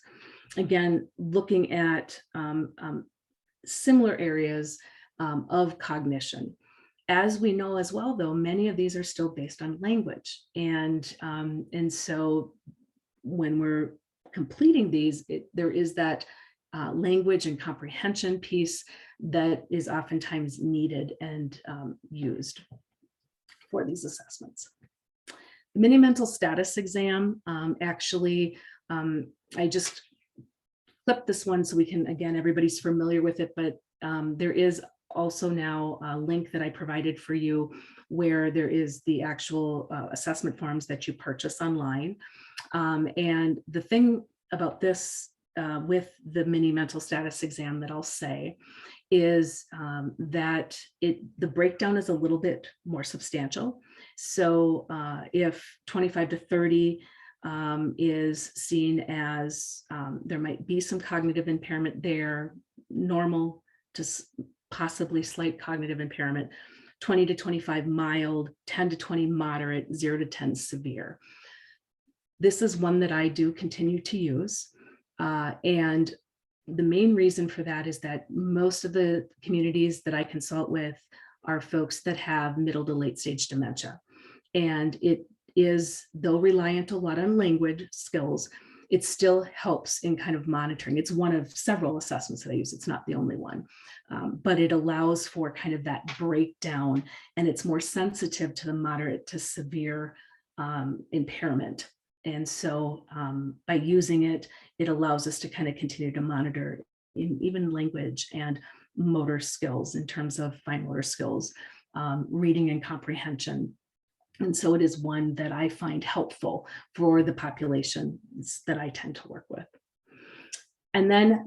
Again, looking at similar areas of cognition. As we know as well, though, many of these are still based on language. And so when we're completing these, there is that language and comprehension piece that is oftentimes needed and used for these assessments. The mini mental status exam, actually, I just clipped this one so we can, again, everybody's familiar with it, but there is also now a link that I provided for you where there is the actual assessment forms that you purchase online. And the thing about this with the mini mental status exam that I'll say is that the breakdown is a little bit more substantial. So if 25 to 30 is seen as there might be some cognitive impairment there, normal to possibly slight cognitive impairment, 20 to 25 mild, 10 to 20 moderate, 0 to 10 severe. This is one that I do continue to use. And the main reason for that is that most of the communities that I consult with are folks that have middle to late stage dementia. And it is, though reliant a lot on language skills, it still helps in kind of monitoring. It's one of several assessments that I use. It's not the only one, but it allows for kind of that breakdown, and it's more sensitive to the moderate to severe impairment. And so by using it, it allows us to kind of continue to monitor even language and motor skills in terms of fine motor skills, reading and comprehension. And so it is one that I find helpful for the population that I tend to work with. And then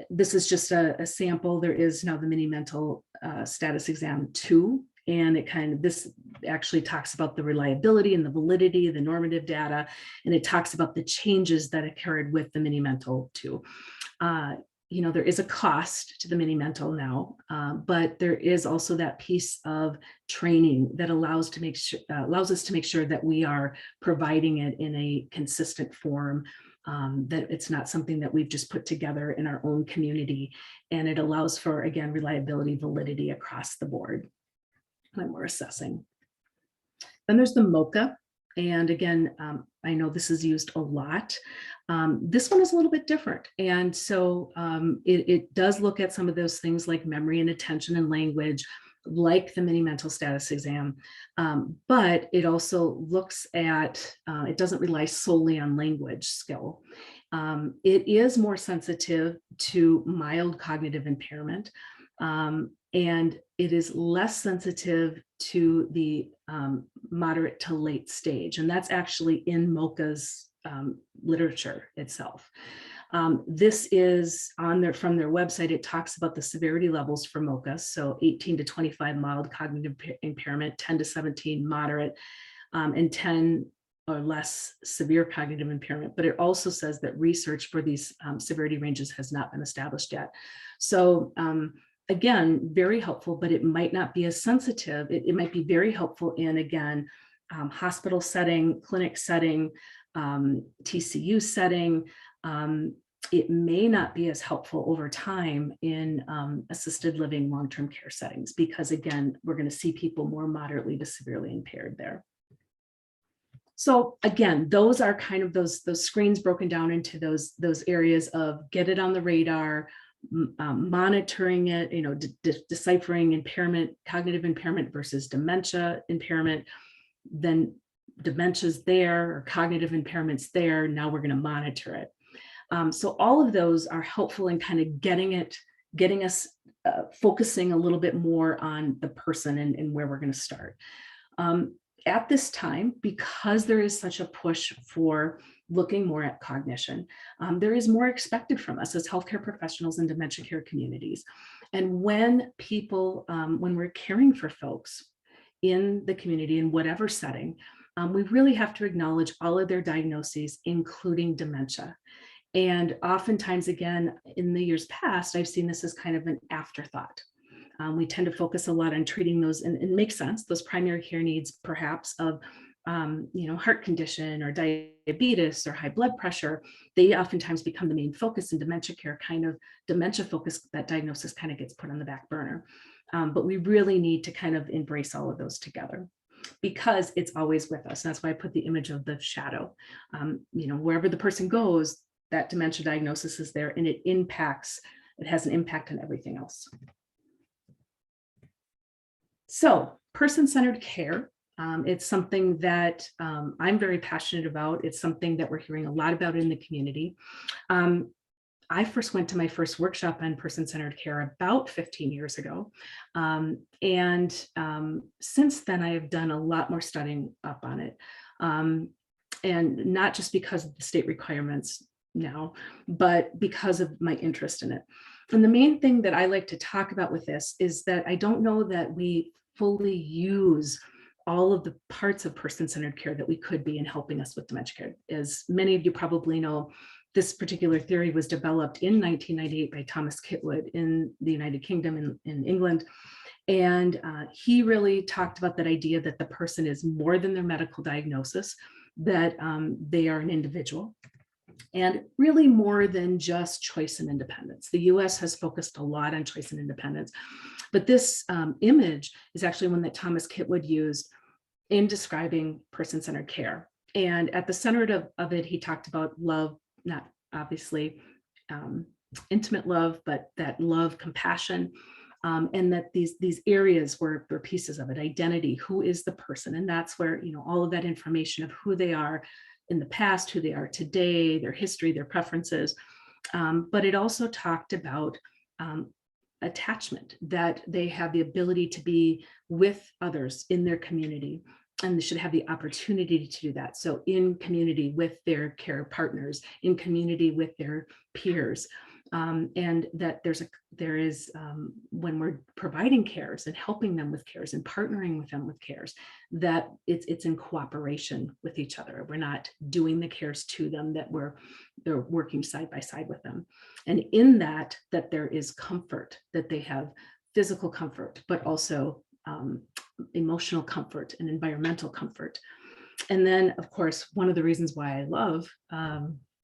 this is just a sample. There is now the mini mental status exam 2. And this actually talks about the reliability and the validity, the normative data, and it talks about the changes that occurred with the mini mental 2. There is a cost to the mini mental now, but there is also that piece of training that allows us to make sure that we are providing it in a consistent form, that it's not something that we've just put together in our own community, and it allows for, again, reliability, validity across the board when we're assessing. Then there's the mocha. And again, I know this is used a lot. This one is a little bit different. And so it does look at some of those things like memory and attention and language, like the mini mental status exam. But it also looks at, it doesn't rely solely on language skill. It is more sensitive to mild cognitive impairment. And it is less sensitive to the moderate to late stage. And that's actually in mocha's literature itself. This is on from their website. It talks about the severity levels for mocha. So 18 to 25 mild cognitive impairment, 10 to 17 moderate, and 10 or less severe cognitive impairment, but it also says that research for these severity ranges has not been established yet. So again, very helpful, but it might not be as sensitive. It might be very helpful in, again, hospital setting, clinic setting, TCU setting. It may not be as helpful over time in assisted living long-term care settings, because again, we're going to see people more moderately to severely impaired there. So again, those are kind of those screens broken down into those areas of get it on the radar, monitoring it, deciphering impairment, cognitive impairment versus dementia impairment. Then dementia's there or cognitive impairment's there. Now we're going to monitor it. So all of those are helpful in kind of getting us focusing a little bit more on the person and where we're going to start. At this time, because there is such a push for looking more at cognition, there is more expected from us as healthcare professionals in dementia care communities. And when people, when we're caring for folks in the community in whatever setting, we really have to acknowledge all of their diagnoses, including dementia. And oftentimes, again, in the years past, I've seen this as kind of an afterthought. We tend to focus a lot on treating those, and it makes sense, those primary care needs perhaps of heart condition or diabetes or high blood pressure. They oftentimes become the main focus in dementia care. Kind of dementia focus, that diagnosis kind of gets put on the back burner. But we really need to kind of embrace all of those together, because it's always with us. And that's why I put the image of the shadow. Wherever the person goes, that dementia diagnosis is there, and it has an impact on everything else. So person-centered care, it's something that I'm very passionate about. It's something that we're hearing a lot about in the community. I first went to my first workshop on person-centered care about 15 years ago. And since then, I have done a lot more studying up on it. And not just because of the state requirements now, but because of my interest in it. And the main thing that I like to talk about with this is that I don't know that we fully use all of the parts of person-centered care that we could be in helping us with dementia care. As many of you probably know, this particular theory was developed in 1998 by Thomas Kitwood in the United Kingdom in England. And he really talked about that idea that the person is more than their medical diagnosis, that they are an individual, and really more than just choice and independence. The US has focused a lot on choice and independence, but this image is actually one that Thomas Kitwood used in describing person-centered care. And at the center of it, he talked about love, not obviously intimate love, but that love, compassion, and that these areas were pieces of it. Identity, who is the person? And that's where, all of that information of who they are in the past, who they are today, their history, their preferences. But it also talked about attachment, that they have the ability to be with others in their community, and they should have the opportunity to do that. So in community with their care partners, in community with their peers, and that there is when we're providing cares and helping them with cares and partnering with them with cares, that it's in cooperation with each other. We're not doing the cares to them, that they're working side by side with them. And in that there is comfort, that they have physical comfort, but also emotional comfort and environmental comfort. And then, of course, one of the reasons why I love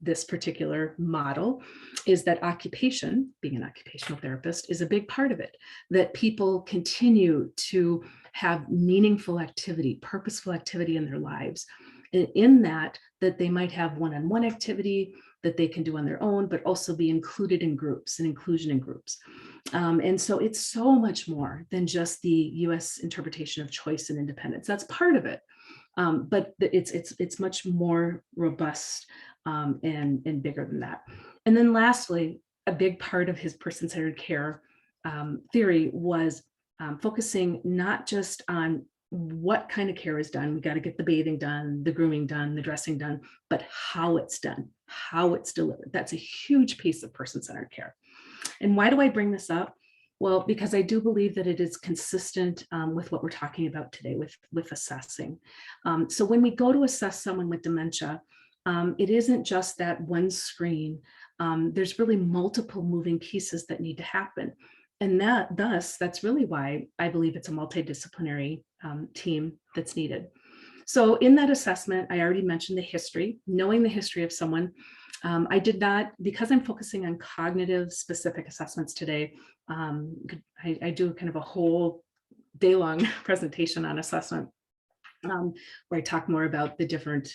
this particular model is that occupation, being an occupational therapist, is a big part of it, that people continue to have meaningful activity, purposeful activity in their lives. And in that they might have one-on-one activity that they can do on their own, but also be included in groups and inclusion in groups. And so it's so much more than just the US interpretation of choice and independence. That's part of it. But it's much more robust and bigger than that. And then lastly, a big part of his person-centered care theory was focusing not just on what kind of care is done. We got to get the bathing done, the grooming done, the dressing done, but how it's done, how it's delivered. That's a huge piece of person-centered care. And why do I bring this up? Well, because I do believe that it is consistent with what we're talking about today with assessing. So when we go to assess someone with dementia, it isn't just that one screen. There's really multiple moving pieces that need to happen. And that's really why I believe it's a multidisciplinary team that's needed. So in that assessment, I already mentioned the history, knowing the history of someone. I did not, because I'm focusing on cognitive specific assessments today, I do kind of a whole day-long presentation on assessment where I talk more about the different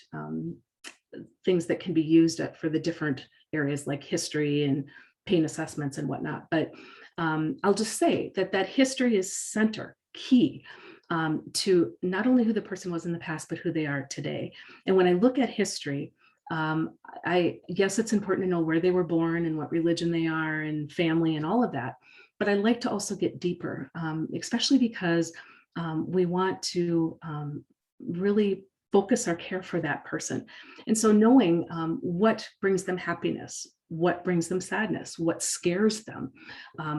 things that can be used for the different areas like history and pain assessments and whatnot. But I'll just say that history is key to not only who the person was in the past, but who they are today. And when I look at history, yes, it's important to know where they were born and what religion they are and family and all of that. But I like to also get deeper, especially because we want to really focus our care for that person. And so knowing what brings them happiness, what brings them sadness, what scares them,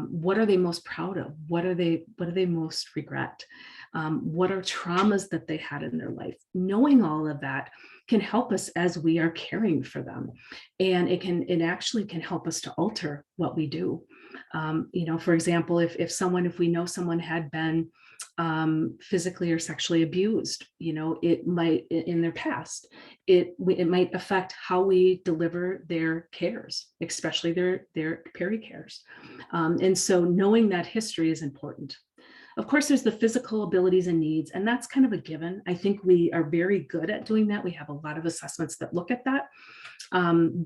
what are they most proud of, what do they most regret, what are traumas that they had in their life. Knowing all of that can help us as we are caring for them, and it actually can help us to alter what we do. For example, if we know someone had been physically or sexually abused, it might, in their past, it might affect how we deliver their cares, especially their peri-cares. And so knowing that history is important. Of course, there's the physical abilities and needs, and that's kind of a given. I think we are very good at doing that. We have a lot of assessments that look at that. And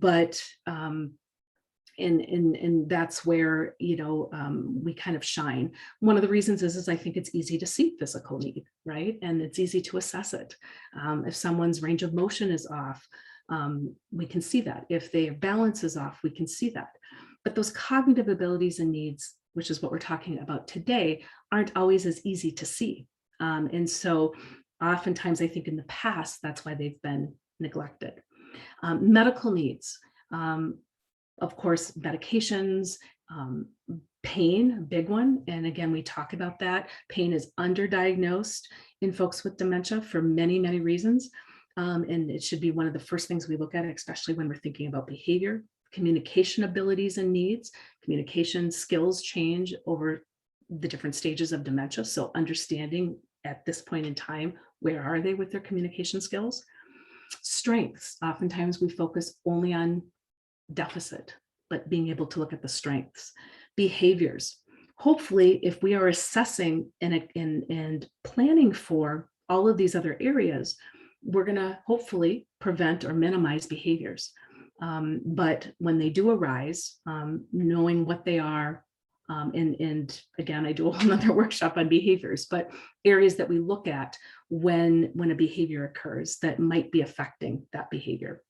that's where we kind of shine. One of the reasons is I think it's easy to see physical need, right? And it's easy to assess it. If someone's range of motion is off, we can see that. If their balance is off, we can see that. But those cognitive abilities and needs, which is what we're talking about today, aren't always as easy to see. And so oftentimes I think in the past, that's why they've been neglected. Medical needs. Of course, medications, pain, a big one. And again, we talk about that. Pain is underdiagnosed in folks with dementia for many, many reasons. And it should be one of the first things we look at, especially when we're thinking about behavior, communication abilities and needs. Communication skills change over the different stages of dementia. So understanding at this point in time, where are they with their communication skills? Strengths. Oftentimes we focus only on deficit, but being able to look at the strengths. Behaviors. Hopefully, if we are assessing and planning for all of these other areas, we're going to hopefully prevent or minimize behaviors. But when they do arise, knowing what they are, and again, I do a whole other workshop on behaviors, but areas that we look at when a behavior occurs that might be affecting that behavior.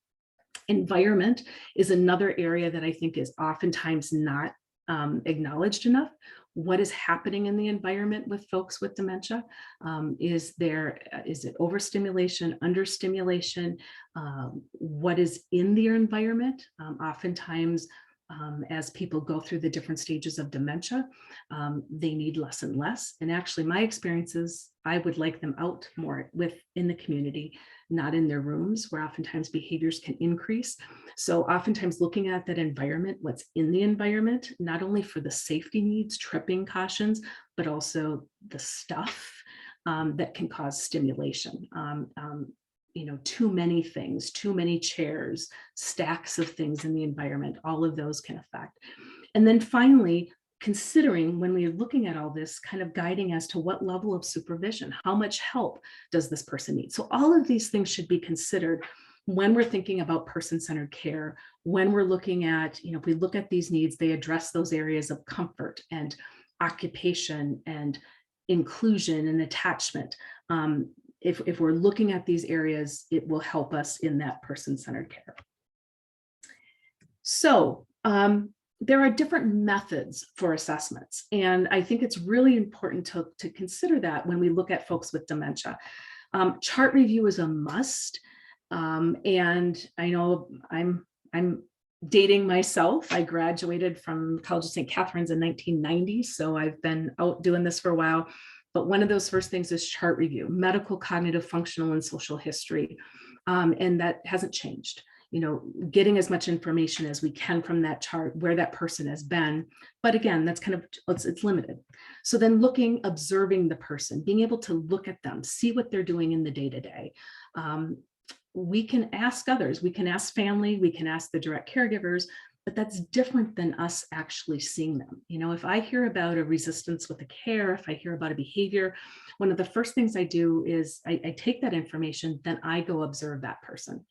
Environment is another area that I think is oftentimes not acknowledged enough. What is happening in the environment with folks with dementia? Is it overstimulation, understimulation? What is in their environment? Oftentimes, as people go through the different stages of dementia, they need less and less. And actually, my experience is I would like them out more in the community, not in their rooms, where oftentimes behaviors can increase. So oftentimes looking at that environment, what's in the environment, not only for the safety needs, tripping cautions, but also the stuff that can cause stimulation. Too many things, too many chairs, stacks of things in the environment, all of those can affect. And then finally, considering when we're looking at all this, kind of guiding as to what level of supervision, how much help does this person need? So all of these things should be considered when we're thinking about person-centered care, when we're looking at, if we look at these needs, they address those areas of comfort and occupation and inclusion and attachment. If we're looking at these areas, it will help us in that person-centered care. So there are different methods for assessments, and I think it's really important to consider that when we look at folks with dementia. Chart review is a must, and I know I'm dating myself, I graduated from College of St. Catherine's in 1990, so I've been out doing this for a while. But one of those first things is chart review, medical, cognitive, functional, and social history. And that hasn't changed. Getting as much information as we can from that chart, where that person has been. But again, that's kind of, it's limited. So then observing the person, being able to look at them, see what they're doing in the day-to-day. We can ask others, we can ask family, we can ask the direct caregivers, but that's different than us actually seeing them. If I hear about a resistance with a care, if I hear about a behavior, one of the first things I do is I take that information, then I go observe that person,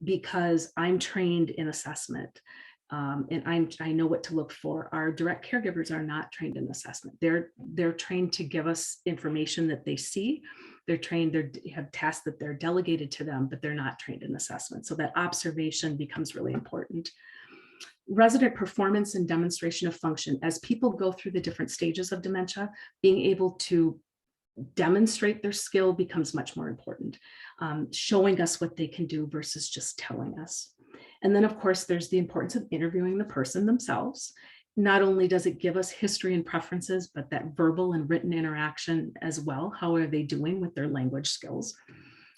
because I'm trained in assessment. And I know what to look for. Our direct caregivers are not trained in assessment. They're trained to give us information that they see. They're trained, they have tasks that they're delegated to them, but they're not trained in assessment. So that observation becomes really important. Resident performance and demonstration of function. As people go through the different stages of dementia, being able to demonstrate their skill becomes much more important. Showing us what they can do versus just telling us. And then, of course, there's the importance of interviewing the person themselves. Not only does it give us history and preferences, but that verbal and written interaction as well. How are they doing with their language skills?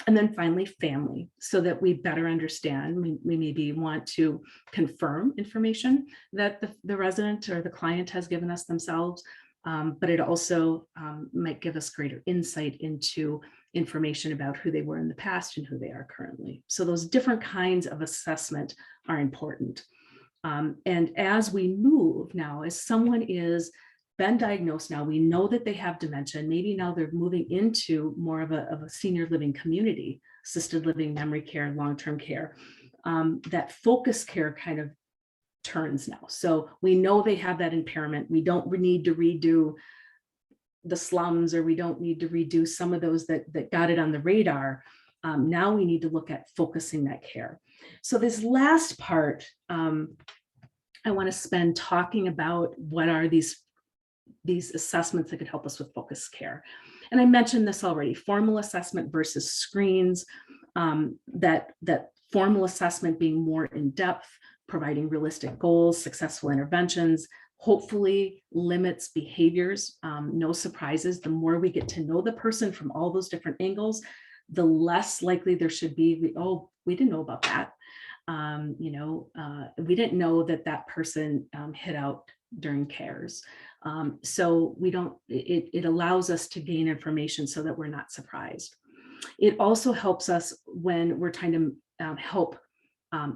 And then finally, family, so that we better understand. We maybe want to confirm information that the resident or the client has given us themselves, but it also might give us greater insight into information about who they were in the past and who they are currently. So those different kinds of assessment are important. And as we move now, as someone is been diagnosed now, we know that they have dementia, maybe now they're moving into more of a senior living community, assisted living, memory care, long-term care, that focus care kind of turns now. So we know they have that impairment. We don't need to redo the slums, or we don't need to redo some of those that got it on the radar. Now we need to look at focusing that care. So this last part, I want to spend talking about what are these assessments that could help us with focused care. And I mentioned this already, formal assessment versus screens, that formal assessment being more in depth, providing realistic goals, successful interventions, hopefully limits behaviors, no surprises. The more we get to know the person from all those different angles, the less likely there should be, we didn't know about that. We didn't know that person hid out during cares. So it allows us to gain information so that we're not surprised. It also helps us when we're trying to help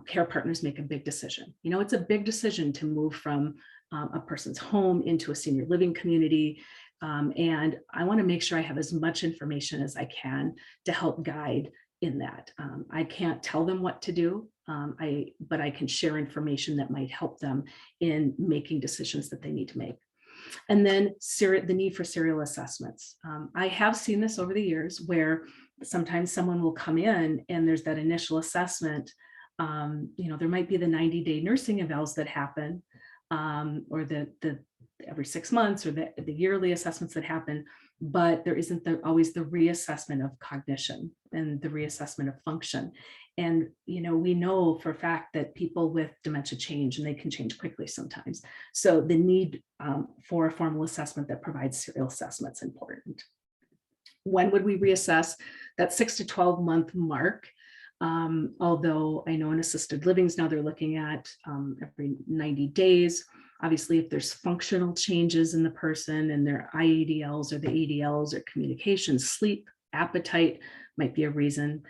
care partners make a big decision. It's a big decision to move from a person's home into a senior living community. And I want to make sure I have as much information as I can to help guide in that. I can't tell them what to do, but I can share information that might help them in making decisions that they need to make. And then the need for serial assessments. I have seen this over the years where sometimes someone will come in and there's that initial assessment. There might be the 90-day nursing evals that happen, or the every 6 months, or the yearly assessments that happen, but there isn't always the reassessment of cognition and the reassessment of function. And, we know for a fact that people with dementia change, and they can change quickly sometimes. So the need for a formal assessment that provides serial assessments is important. When would we reassess? That 6 to 12 month mark. Although I know in assisted livings now they're looking at every 90 days. Obviously, if there's functional changes in the person and their IADLs or the ADLs or communication, sleep, appetite might be a reason.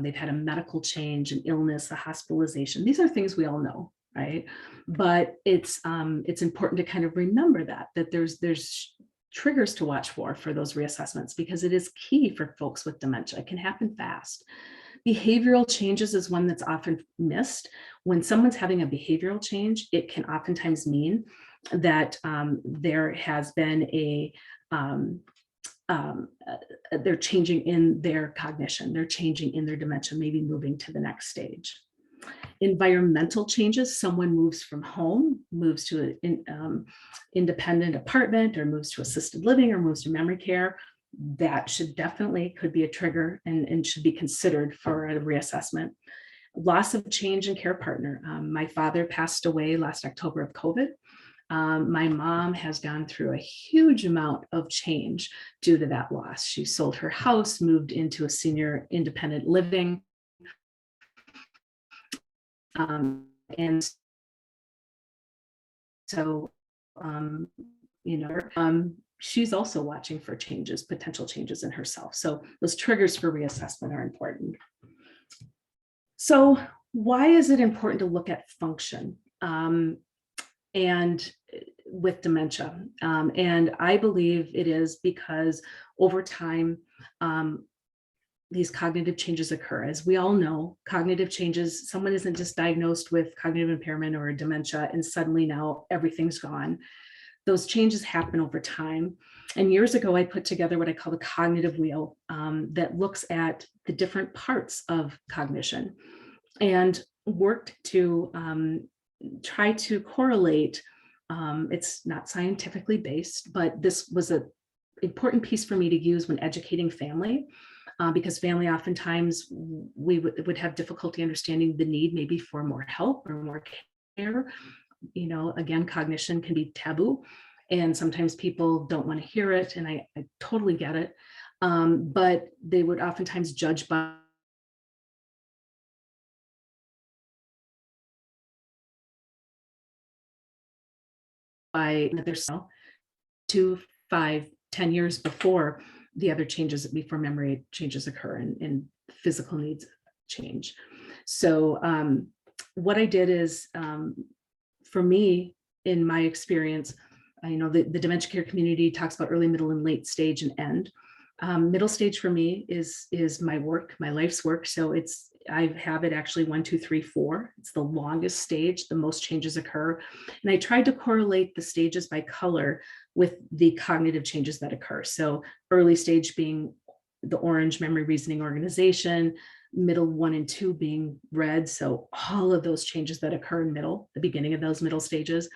They've had a medical change, an illness, a hospitalization. These are things we all know, right? But it's important to kind of remember that there's triggers to watch for those reassessments, because it is key for folks with dementia. It can happen fast. Behavioral changes is one that's often missed. When someone's having a behavioral change, it can oftentimes mean that there has been they're changing in their cognition, they're changing in their dementia, maybe moving to the next stage. Environmental changes, someone moves from home, moves to an independent apartment, or moves to assisted living, or moves to memory care. That could be a trigger and should be considered for a reassessment. Loss of change in care partner. My father passed away last October of COVID. My mom has gone through a huge amount of change due to that loss. She sold her house, moved into a senior independent living. And so, she's also watching for changes, potential changes in herself. So those triggers for reassessment are important. So why is it important to look at function and with dementia? And I believe it is because over time, these cognitive changes occur. As we all know, cognitive changes, someone isn't just diagnosed with cognitive impairment or dementia and suddenly now everything's gone. Those changes happen over time. And years ago, I put together what I call the cognitive wheel that looks at the different parts of cognition and worked to try to correlate. It's not scientifically based, but this was an important piece for me to use when educating family. Because family oftentimes we would have difficulty understanding the need maybe for more help or more care. Again, cognition can be taboo and sometimes people don't want to hear it, and I totally get it. But they would oftentimes judge by there's 2, 5, 10 years before the other changes, before memory changes occur and physical needs change. So what I did is, for me, in my experience, the dementia care community talks about early, middle, and late stage and end. Middle stage for me is my work, my life's work. So I have it actually 1, 2, 3, 4. It's the longest stage, the most changes occur. And I tried to correlate the stages by color with the cognitive changes that occur. So early stage being the orange, memory, reasoning, organization, middle 1 and 2 being red. So all of those changes that occur in middle, the beginning of those middle stages.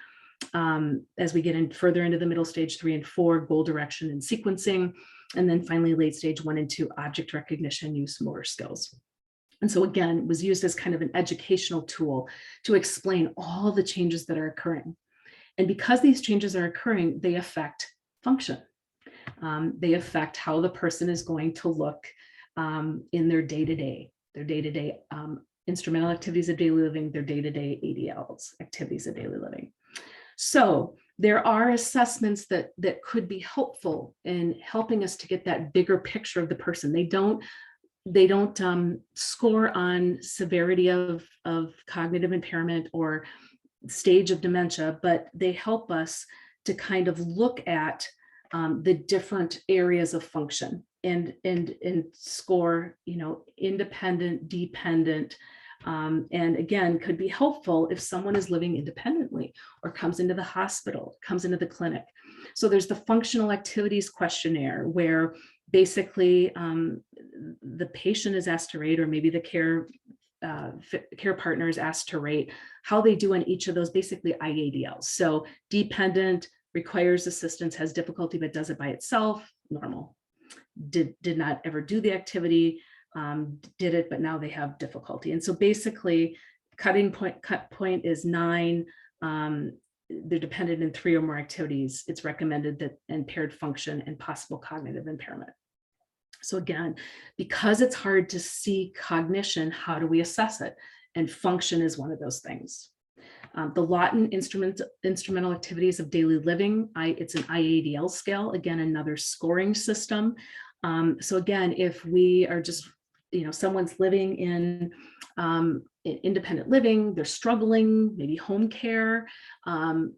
As we get in further into the middle stage 3 and 4, goal direction and sequencing. And then finally late stage 1 and 2, object recognition, use, motor skills. And so again, it was used as kind of an educational tool to explain all the changes that are occurring. And because these changes are occurring, they affect function. They affect how the person is going to look in their day-to-day instrumental activities of daily living, their day-to-day ADLs, activities of daily living. So there are assessments that could be helpful in helping us to get that bigger picture of the person. They don't score on severity of cognitive impairment or stage of dementia, but they help us to kind of look at the different areas of function and score, independent, dependent, and again, could be helpful if someone is living independently or comes into the hospital, comes into the clinic. So there's the functional activities questionnaire where basically the patient is asked to rate, or maybe the care partner is asked to rate how they do on each of those basically IADLs. So dependent, requires assistance, has difficulty, but does it by itself, normal. Did not ever do the activity, did it, but now they have difficulty. And so basically cut point is 9. They're dependent in 3 or more activities. It's recommended that impaired function and possible cognitive impairment. So again, because it's hard to see cognition, how do we assess it? And function is one of those things. The Lawton instrumental activities of daily living, it's an IADL scale, again, another scoring system. So again, if we are just, someone's living in independent living, they're struggling, maybe home care,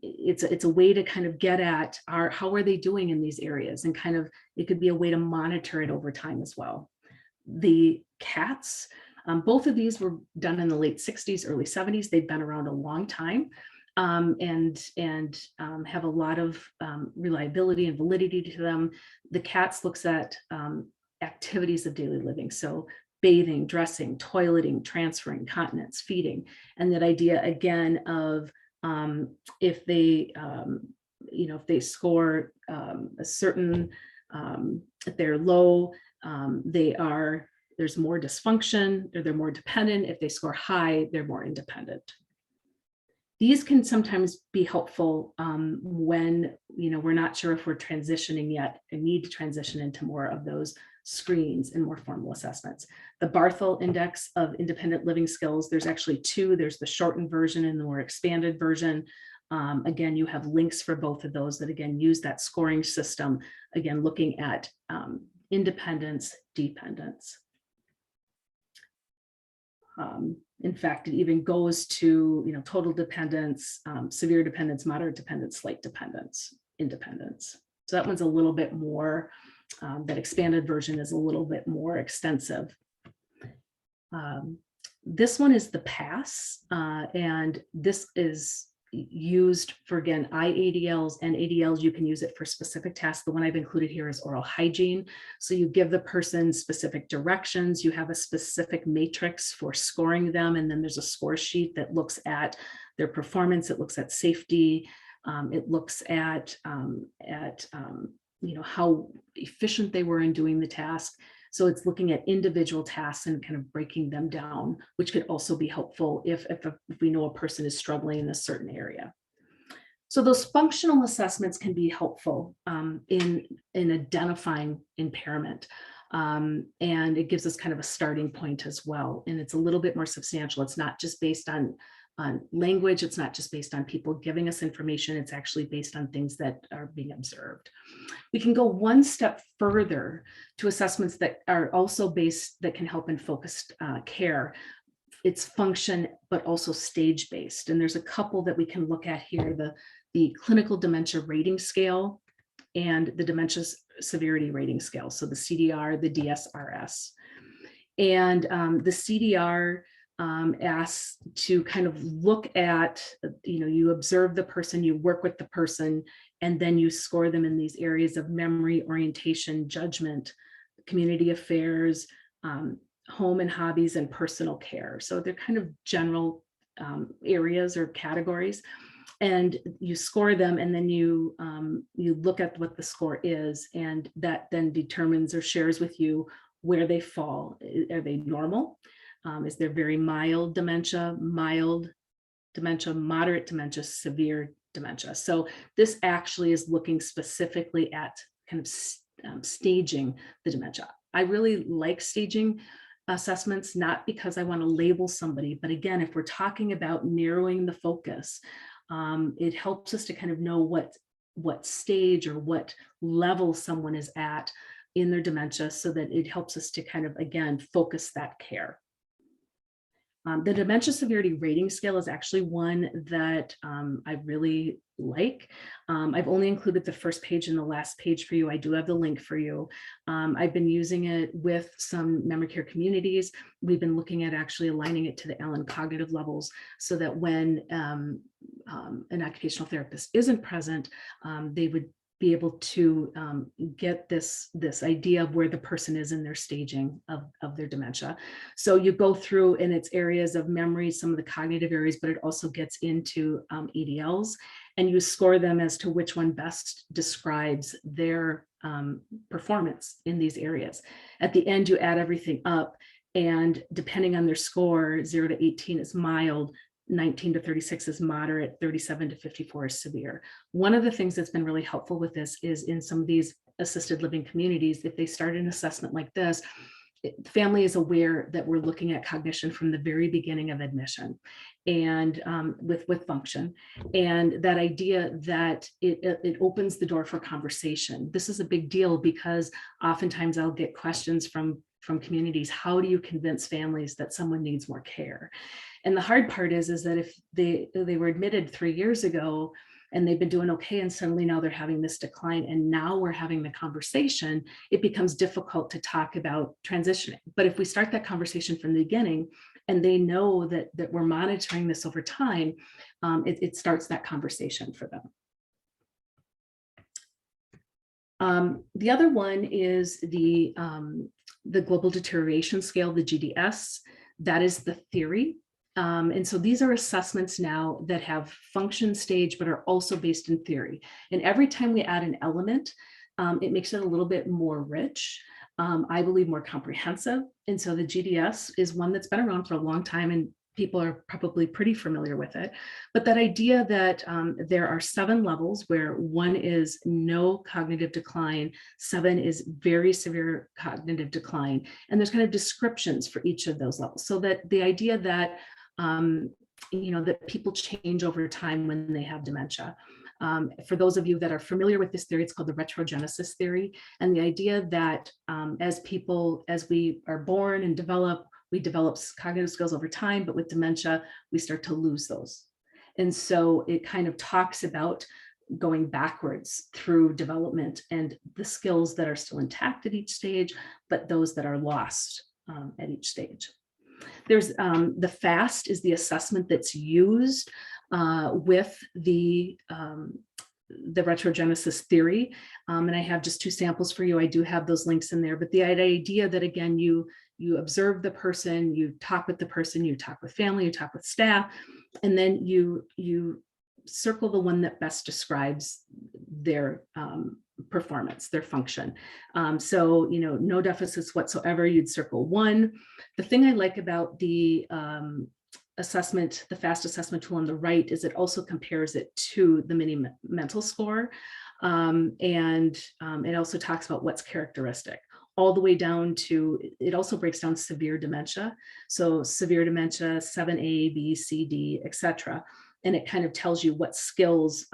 it's a way to kind of get at how are they doing in these areas, and kind of, it could be a way to monitor it over time as well. The CATs, both of these were done in the late 60s, early 70s. They've been around a long time and have a lot of reliability and validity to them. The CATs looks at activities of daily living. So bathing, dressing, toileting, transferring, continence, feeding. And that idea again of if they, if they score a certain, if they're low, they are there's more dysfunction, or they're more dependent. If they score high, they're more independent. These can sometimes be helpful when we're not sure if we're transitioning yet and need to transition into more of those screens and more formal assessments. The Barthel Index of Independent Living Skills, there's actually two. There's the shortened version and the more expanded version. Again, you have links for both of those that, again, use that scoring system, again, looking at independence, dependence. In fact, it even goes to total dependence, severe dependence, moderate dependence, slight dependence, independence. So that one's a little bit more, that expanded version is a little bit more extensive. This one is the PASS, and this is used for, again, IADLs and ADLs. You can use it for specific tasks. The one I've included here is oral hygiene. So you give the person specific directions. You have a specific matrix for scoring them. And then there's a score sheet that looks at their performance. It looks at safety. It looks at how efficient they were in doing the task. So it's looking at individual tasks and kind of breaking them down, which could also be helpful if we know a person is struggling in a certain area. So those functional assessments can be helpful in identifying impairment. And it gives us kind of a starting point as well. And it's a little bit more substantial. It's not just based on language. It's not just based on people giving us information. It's actually based on things that are being observed. We can go one step further to assessments that are also based, that can help in focused care. It's function, but also stage-based. And there's a couple that we can look at here, the clinical dementia rating scale and the dementia severity rating scale. So the CDR, the DSRS. And the CDR asks to kind of look at, you observe the person, you work with the person, and then you score them in these areas of memory, orientation, judgment, community affairs, home and hobbies, and personal care. So they're kind of general areas or categories. And you score them, and then you look at what the score is, and that then determines or shares with you where they fall. Are they normal? Is there very mild dementia, moderate dementia, severe dementia? So this actually is looking specifically at kind of staging the dementia. I really like staging assessments, not because I want to label somebody, but again, if we're talking about narrowing the focus, it helps us to kind of know what stage or what level someone is at in their dementia, so that it helps us to kind of, again, focus that care. The dementia severity rating scale is actually one that I really like. I've only included the first page and the last page for you. I do have the link for you. I've been using it with some memory care communities. We've been looking at actually aligning it to the Allen cognitive levels, so that when an occupational therapist isn't present, they would be able to get this idea of where the person is in their staging of their dementia. So you go through, and it's areas of memory, some of the cognitive areas, but it also gets into EDLs, and you score them as to which one best describes their performance in these areas. At the end, you add everything up, and depending on their score, 0 to 18 is mild, 19 to 36 is moderate, 37 to 54 is severe. One of the things that's been really helpful with this is in some of these assisted living communities, if they start an assessment like this, the family is aware that we're looking at cognition from the very beginning of admission, and with function, and that idea that it opens the door for conversation. This is a big deal because oftentimes I'll get questions from communities. How do you convince families that someone needs more care? And the hard part is that if they were admitted 3 years ago and they've been doing okay, and suddenly now they're having this decline, and now we're having the conversation, it becomes difficult to talk about transitioning. But if we start that conversation from the beginning, and they know that we're monitoring this over time, it starts that conversation for them. The other one is the Global Deterioration Scale, the GDS. That is the theory. And so these are assessments now that have function, stage, but are also based in theory. And every time we add an element, it makes it a little bit more rich. I believe more comprehensive. And so the GDS is one that's been around for a long time, and people are probably pretty familiar with it. But that idea that there are 7 levels, where 1 is no cognitive decline, 7 is very severe cognitive decline. And there's kind of descriptions for each of those levels. So that the idea that, that people change over time when they have dementia. For those of you that are familiar with this theory, it's called the retrogenesis theory. And the idea that as we are born and develop, we develop cognitive skills over time, but with dementia, we start to lose those. And so it kind of talks about going backwards through development and the skills that are still intact at each stage, but those that are lost at each stage. There's the FAST is the assessment that's used with the retrogenesis theory. And I have just 2 samples for you. I do have those links in there, but the idea that, again, you observe the person, you talk with the person, you talk with family, you talk with staff, and then you circle the one that best describes their performance, their function. So, no deficits whatsoever, you'd circle 1. The thing I like about the assessment, the FAST assessment tool on the right, is it also compares it to the mini mental score. And it also talks about what's characteristic, all the way down to, it also breaks down severe dementia. So severe dementia, 7A, B, C, D, etc. And it kind of tells you what skills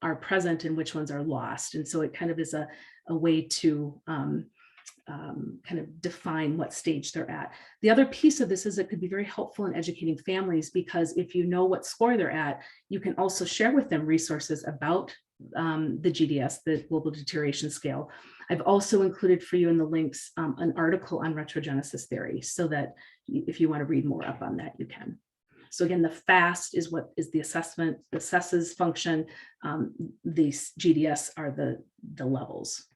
are present and which ones are lost. And so it kind of is a way to kind of define what stage they're at. The other piece of this is it could be very helpful in educating families, because if you know what score they're at, you can also share with them resources about the GDS, the Global Deterioration Scale. I've also included for you in the links an article on retrogenesis theory, so that if you want to read more up on that, you can. So again, the FAST is what is the assessment, assesses function. These GDS are the levels.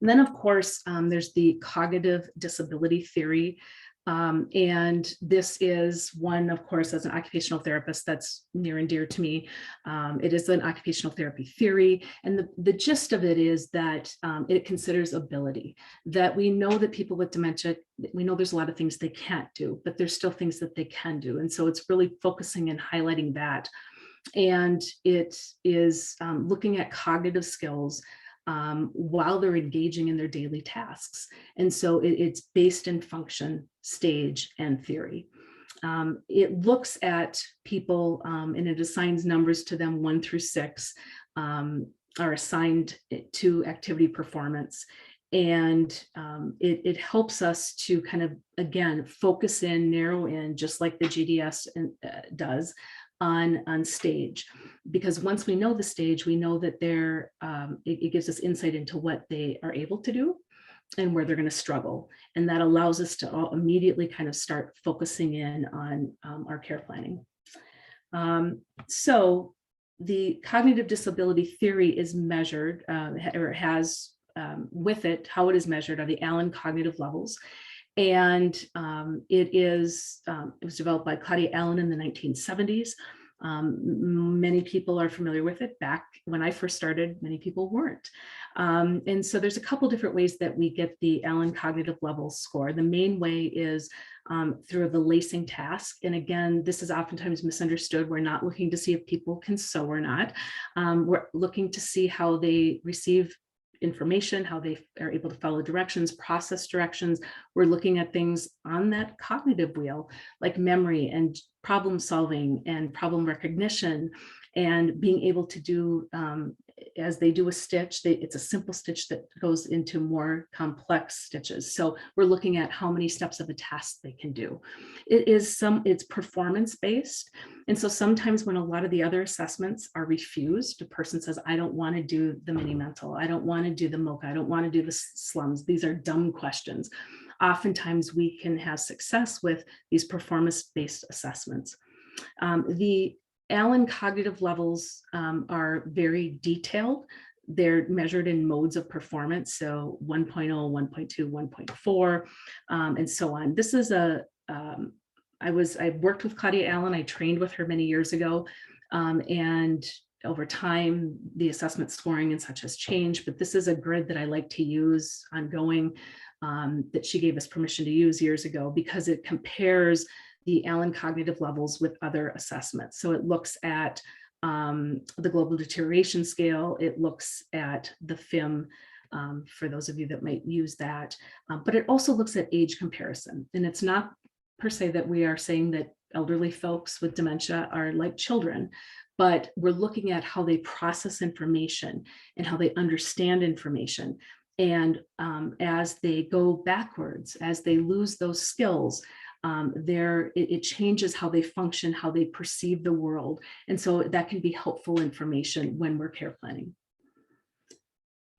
And then, of course, there's the cognitive disability theory. And this is one, of course, as an occupational therapist, that's near and dear to me. It is an occupational therapy theory. And the gist of it is that it considers ability, that we know that people with dementia, we know there's a lot of things they can't do, but there's still things that they can do. And so it's really focusing and highlighting that. And it is looking at cognitive skills while they're engaging in their daily tasks. And so it's based in function, stage, and theory. It looks at people and it assigns numbers to them. 1 through 6 are assigned to activity performance. And it helps us to kind of, again, focus in, narrow in, just like the GDS does, on stage, because once we know the stage, we know that it gives us insight into what they are able to do and where they're going to struggle. And that allows us to immediately kind of start focusing in on our care planning. So the cognitive disability theory is measured, or has with it, how it is measured are the Allen cognitive levels. And it was developed by Claudia Allen in the 1970s. Many people are familiar with it. Back when I first started, many people weren't. And so there's a couple different ways that we get the Allen cognitive level score. The main way is through the lacing task. And again, this is oftentimes misunderstood. We're not looking to see if people can sew or not. We're looking to see how they receive information, how they are able to follow directions, process directions. We're looking at things on that cognitive wheel, like memory and problem solving and problem recognition, and being able to do, as they do a stitch, it's a simple stitch that goes into more complex stitches. So we're looking at how many steps of a task they can do. It's performance based. And so sometimes when a lot of the other assessments are refused, a person says, I don't want to do the mini mental, I don't want to do the mocha, I don't want to do the slums. These are dumb questions. Oftentimes we can have success with these performance-based assessments. The Allen cognitive levels are very detailed. They're measured in modes of performance, so 1.0, 1.2, 1.4, and so on. This is I worked with Claudia Allen. I trained with her many years ago, and over time, the assessment scoring and such has changed, but this is a grid that I like to use ongoing, that she gave us permission to use years ago, because it compares the Allen cognitive levels with other assessments. So it looks at the global deterioration scale, it looks at the FIM, for those of you that might use that, but it also looks at age comparison. And it's not per se that we are saying that elderly folks with dementia are like children, but we're looking at how they process information and how they understand information. And as they go backwards, as they lose those skills, it changes how they function, how they perceive the world. And so that can be helpful information when we're care planning.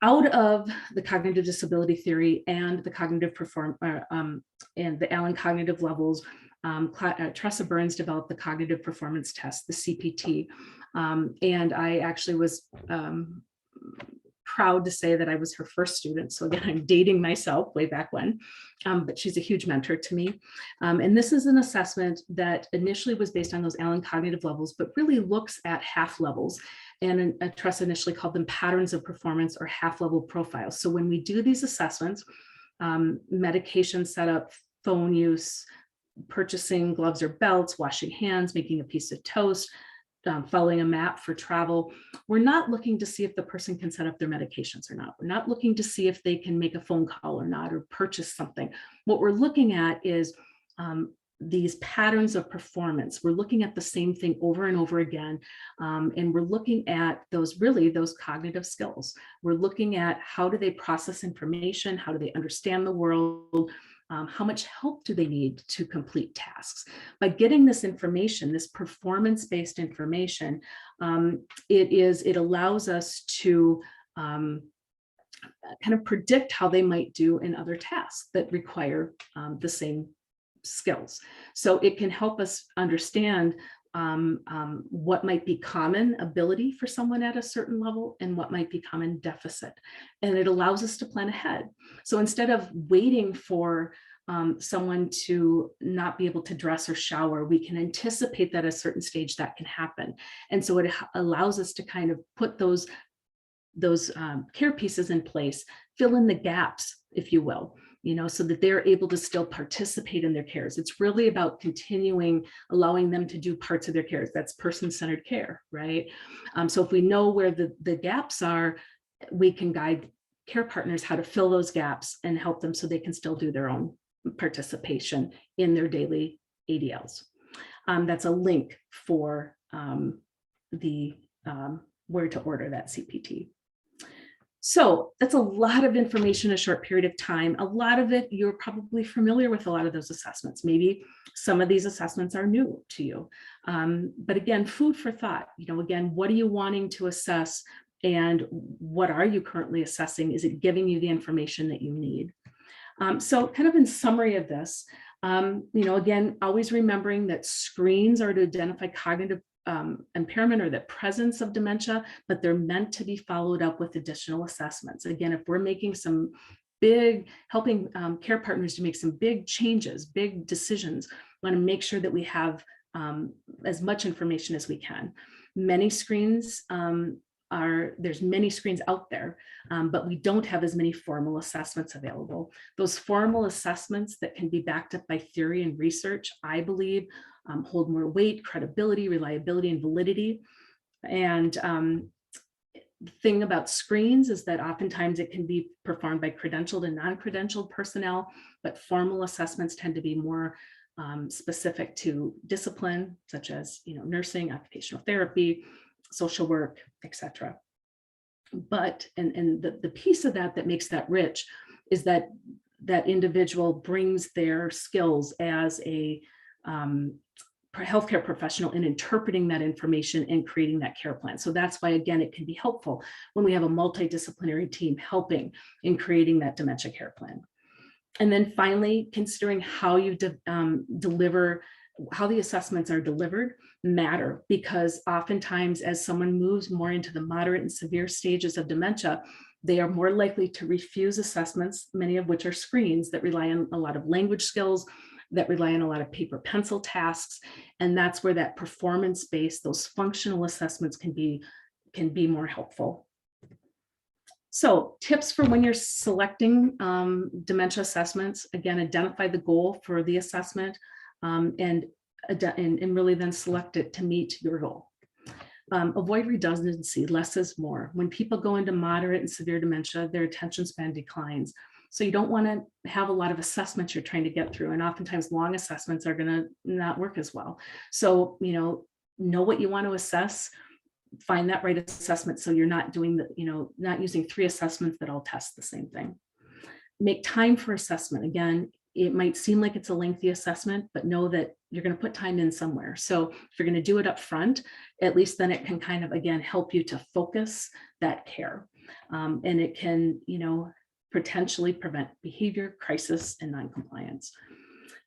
Out of the cognitive disability theory and the and the Allen cognitive levels, Tressa Burns developed the cognitive performance test, the CPT. And I actually was proud to say that I was her first student. So again, I'm dating myself way back when, but she's a huge mentor to me. And this is an assessment that initially was based on those Allen cognitive levels, but really looks at half levels. And Tressa initially called them patterns of performance or half level profiles. So when we do these assessments, medication setup, phone use, purchasing gloves or belts, washing hands, making a piece of toast, following a map for travel, we're not looking to see if the person can set up their medications or not. We're not looking to see if they can make a phone call or not, or purchase something. What we're looking at is these patterns of performance. We're looking at the same thing over and over again. And we're looking at those cognitive skills. We're looking at how do they process information? How do they understand the world? How much help do they need to complete tasks? By getting this information, this performance-based information, it allows us to kind of predict how they might do in other tasks that require the same skills. So it can help us understand what might be common ability for someone at a certain level and what might be common deficit. And it allows us to plan ahead. So instead of waiting for someone to not be able to dress or shower, we can anticipate that at a certain stage that can happen. And so it allows us to kind of put those care pieces in place, fill in the gaps, if you will, so that they're able to still participate in their cares. It's really about continuing, allowing them to do parts of their cares. That's person-centered care, right? So if we know where the gaps are, we can guide care partners how to fill those gaps and help them so they can still do their own participation in their daily ADLs. That's a link for where to order that CPT. So that's a lot of information in a short period of time. A lot of it, you're probably familiar with a lot of those assessments. Maybe some of these assessments are new to you. But again, food for thought. Again, what are you wanting to assess and what are you currently assessing? Is it giving you the information that you need? So kind of in summary of this, again, always remembering that screens are to identify cognitive impairment or the presence of dementia, but they're meant to be followed up with additional assessments. Again, if we're making some helping care partners to make some big changes, big decisions, we want to make sure that we have as much information as we can. Many screens there's many screens out there, but we don't have as many formal assessments available. Those formal assessments that can be backed up by theory and research, I believe, hold more weight, credibility, reliability, and validity. And the thing about screens is that oftentimes it can be performed by credentialed and non-credentialed personnel, but formal assessments tend to be more specific to discipline, such as nursing, occupational therapy, social work, etc. But and the piece of that makes that rich is that individual brings their skills as a healthcare professional in interpreting that information and creating that care plan. So that's why, again, it can be helpful when we have a multidisciplinary team helping in creating that dementia care plan. And then finally, considering how you deliver, how the assessments are delivered matter, because oftentimes as someone moves more into the moderate and severe stages of dementia, they are more likely to refuse assessments, many of which are screens that rely on a lot of language skills, that rely on a lot of paper pencil tasks. And that's where that performance-based, those functional assessments can be can be more helpful. So tips for when you're selecting dementia assessments. Again, identify the goal for the assessment and really then select it to meet your goal. Avoid redundancy, less is more. When people go into moderate and severe dementia, their attention span declines. So you don't want to have a lot of assessments you're trying to get through. And oftentimes long assessments are going to not work as well. So, know what you want to assess, find that right assessment. So you're not doing not using 3 assessments that all test the same thing. Make time for assessment. Again, it might seem like it's a lengthy assessment, but know that you're going to put time in somewhere. So if you're going to do it up front, at least then it can kind of, again, help you to focus that care. And it can, potentially prevent behavior, crisis, and noncompliance.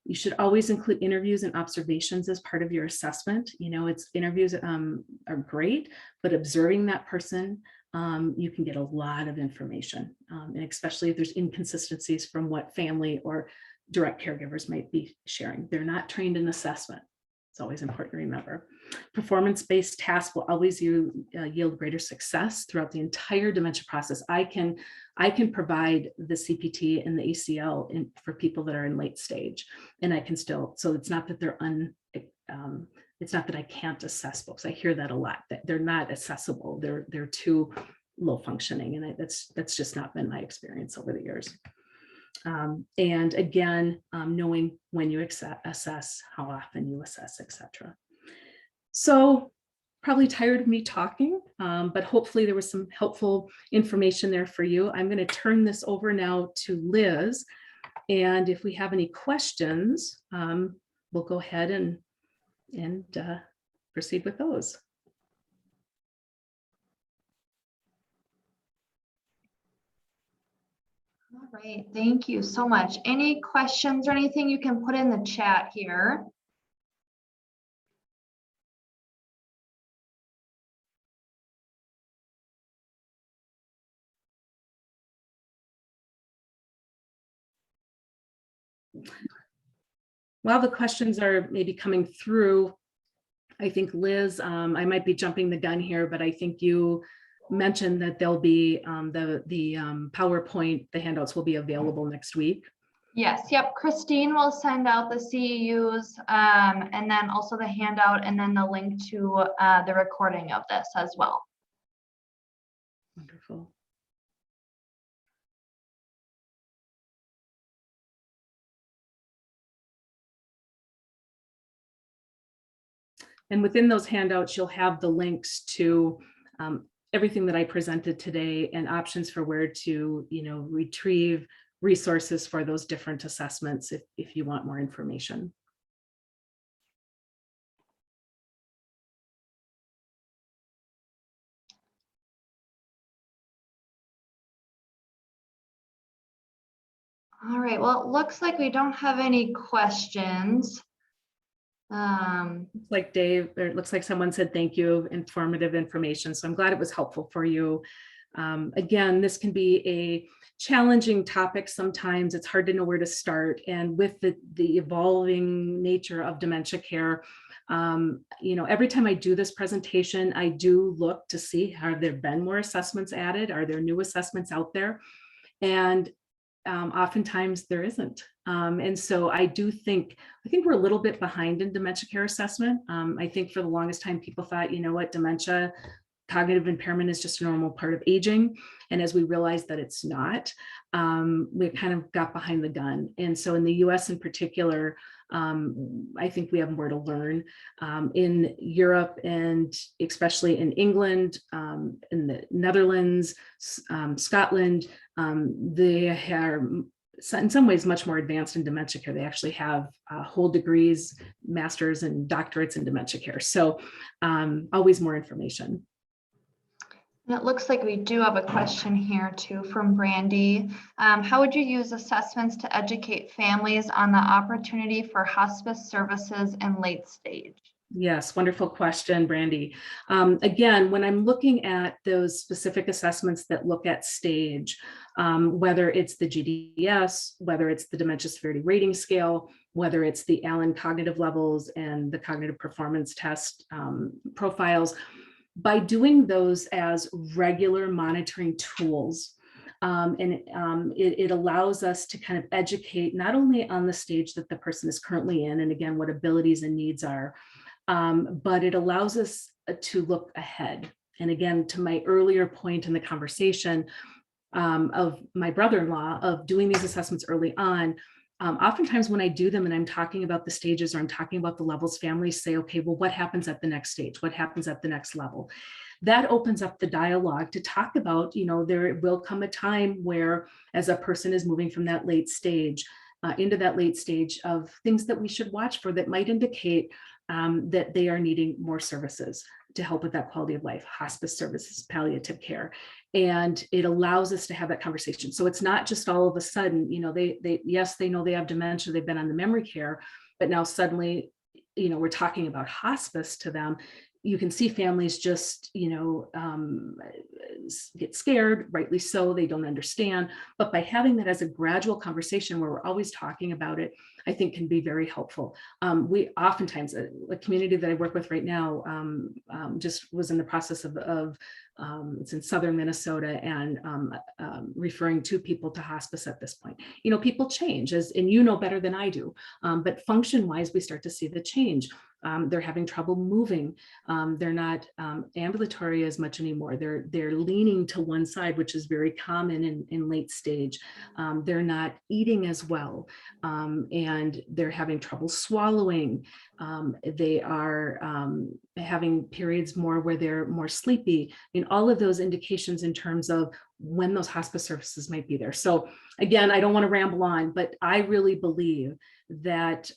You should always include interviews and observations as part of your assessment. Interviews are great, but observing that person, you can get a lot of information, and especially if there's inconsistencies from what family or direct caregivers might be sharing. They're not trained in assessment. It's always important to remember. Performance-based tasks will always yield greater success throughout the entire dementia process. I can provide the CPT and the ACL for people that are in late stage, and I can still. So it's not that they're it's not that I can't assess folks. I hear that a lot, that they're not accessible. They're too low functioning, and that's just not been my experience over the years. And again, knowing when you assess, how often you assess, etc. So probably tired of me talking, but hopefully there was some helpful information there for you. I'm going to turn this over now to Liz. And if we have any questions, we'll go ahead and proceed with those. All right, thank you so much. Any questions or anything you can put in the chat here? While the questions are maybe coming through, I think Liz, I might be jumping the gun here, but I think you mentioned that there'll be the PowerPoint, the handouts will be available next week. Yes, yep. Christine will send out the CEUs and then also the handout and then the link to the recording of this as well. Wonderful. And within those handouts, you'll have the links to everything that I presented today and options for where to, retrieve resources for those different assessments if you want more information. All right, well, it looks like we don't have any questions. Like Dave, or it looks like someone said, thank you, informative information. So I'm glad it was helpful for you. Again, this can be a challenging topic. Sometimes it's hard to know where to start. And with the evolving nature of dementia care, every time I do this presentation, I do look to see, have there been more assessments added? Are there new assessments out there? And oftentimes there isn't. And so I think we're a little bit behind in dementia care assessment. I think for the longest time, people thought, dementia, cognitive impairment is just a normal part of aging. And as we realized that it's not, we kind of got behind the gun. And so in the US in particular, I think we have more to learn. In Europe and especially in England, in the Netherlands, Scotland, they are in some ways much more advanced in dementia care. They actually have whole degrees, masters and doctorates in dementia care. So always more information. And it looks like we do have a question here too from Brandy. How would you use assessments to educate families on the opportunity for hospice services in late stage? Yes, wonderful question, Brandy. Again, when I'm looking at those specific assessments that look at stage, whether it's the GDS, whether it's the dementia severity rating scale, whether it's the Allen cognitive levels and the cognitive performance test profiles, By doing those as regular monitoring tools, it allows us to kind of educate not only on the stage that the person is currently in, and again, what abilities and needs are, but it allows us to look ahead. And again, to my earlier point in the conversation of my brother-in-law of doing these assessments early on, oftentimes when I do them and I'm talking about the stages or I'm talking about the levels, families say, okay, well, what happens at the next stage? What happens at the next level? That opens up the dialogue to talk about, there will come a time where, as a person is moving from that late stage into that late stage, of things that we should watch for that might indicate that they are needing more services to help with that quality of life, hospice services, palliative care. And it allows us to have that conversation. So it's not just all of a sudden, yes, they know they have dementia, they've been on the memory care, but now suddenly, we're talking about hospice to them. You can see families just, get scared, rightly so, they don't understand. But by having that as a gradual conversation where we're always talking about it, I think can be very helpful. We oftentimes, a community that I work with right now, just was in the process of it's in southern Minnesota, and referring 2 people to hospice at this point. People change, and better than I do, but function-wise, we start to see the change. They're having trouble moving. They're not ambulatory as much anymore. They're leaning to one side, which is very common in late stage. They're not eating as well, and they're having trouble swallowing. They are having periods more where they're more sleepy. All of those indications in terms of when those hospice services might be there. So again, I don't want to ramble on, but I really believe that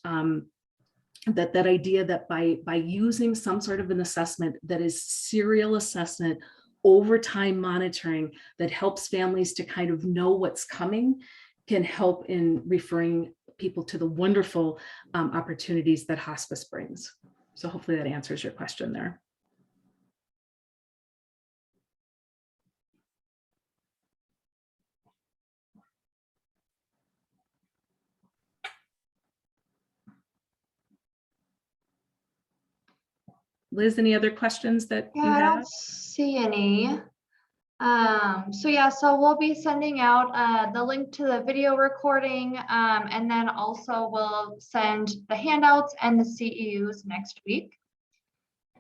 that idea that by using some sort of an assessment that is serial assessment, over time monitoring, that helps families to kind of know what's coming, can help in referring people to the wonderful opportunities that hospice brings. So hopefully that answers your question there. Liz, any other questions that you have? I don't see any. So we'll be sending out the link to the video recording, and then also we'll send the handouts and the CEUs next week.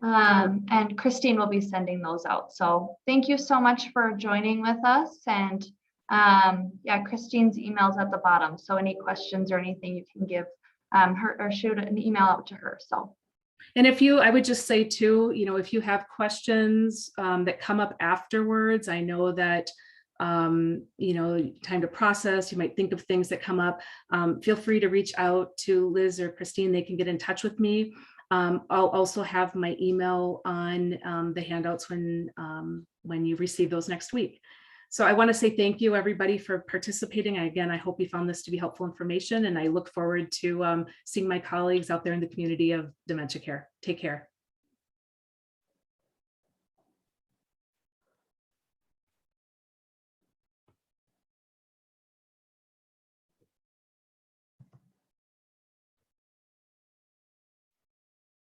And Christine will be sending those out. So thank you so much for joining with us. And Christine's email's at the bottom. So any questions or anything you can give her, or shoot an email out to her. So. And I would just say too, if you have questions that come up afterwards, I know that, time to process, you might think of things that come up. Feel free to reach out to Liz or Christine. They can get in touch with me. I'll also have my email on the handouts when you receive those next week. So I want to say thank you, everybody, for participating. Again, I hope you found this to be helpful information, and I look forward to seeing my colleagues out there in the community of dementia care. Take care.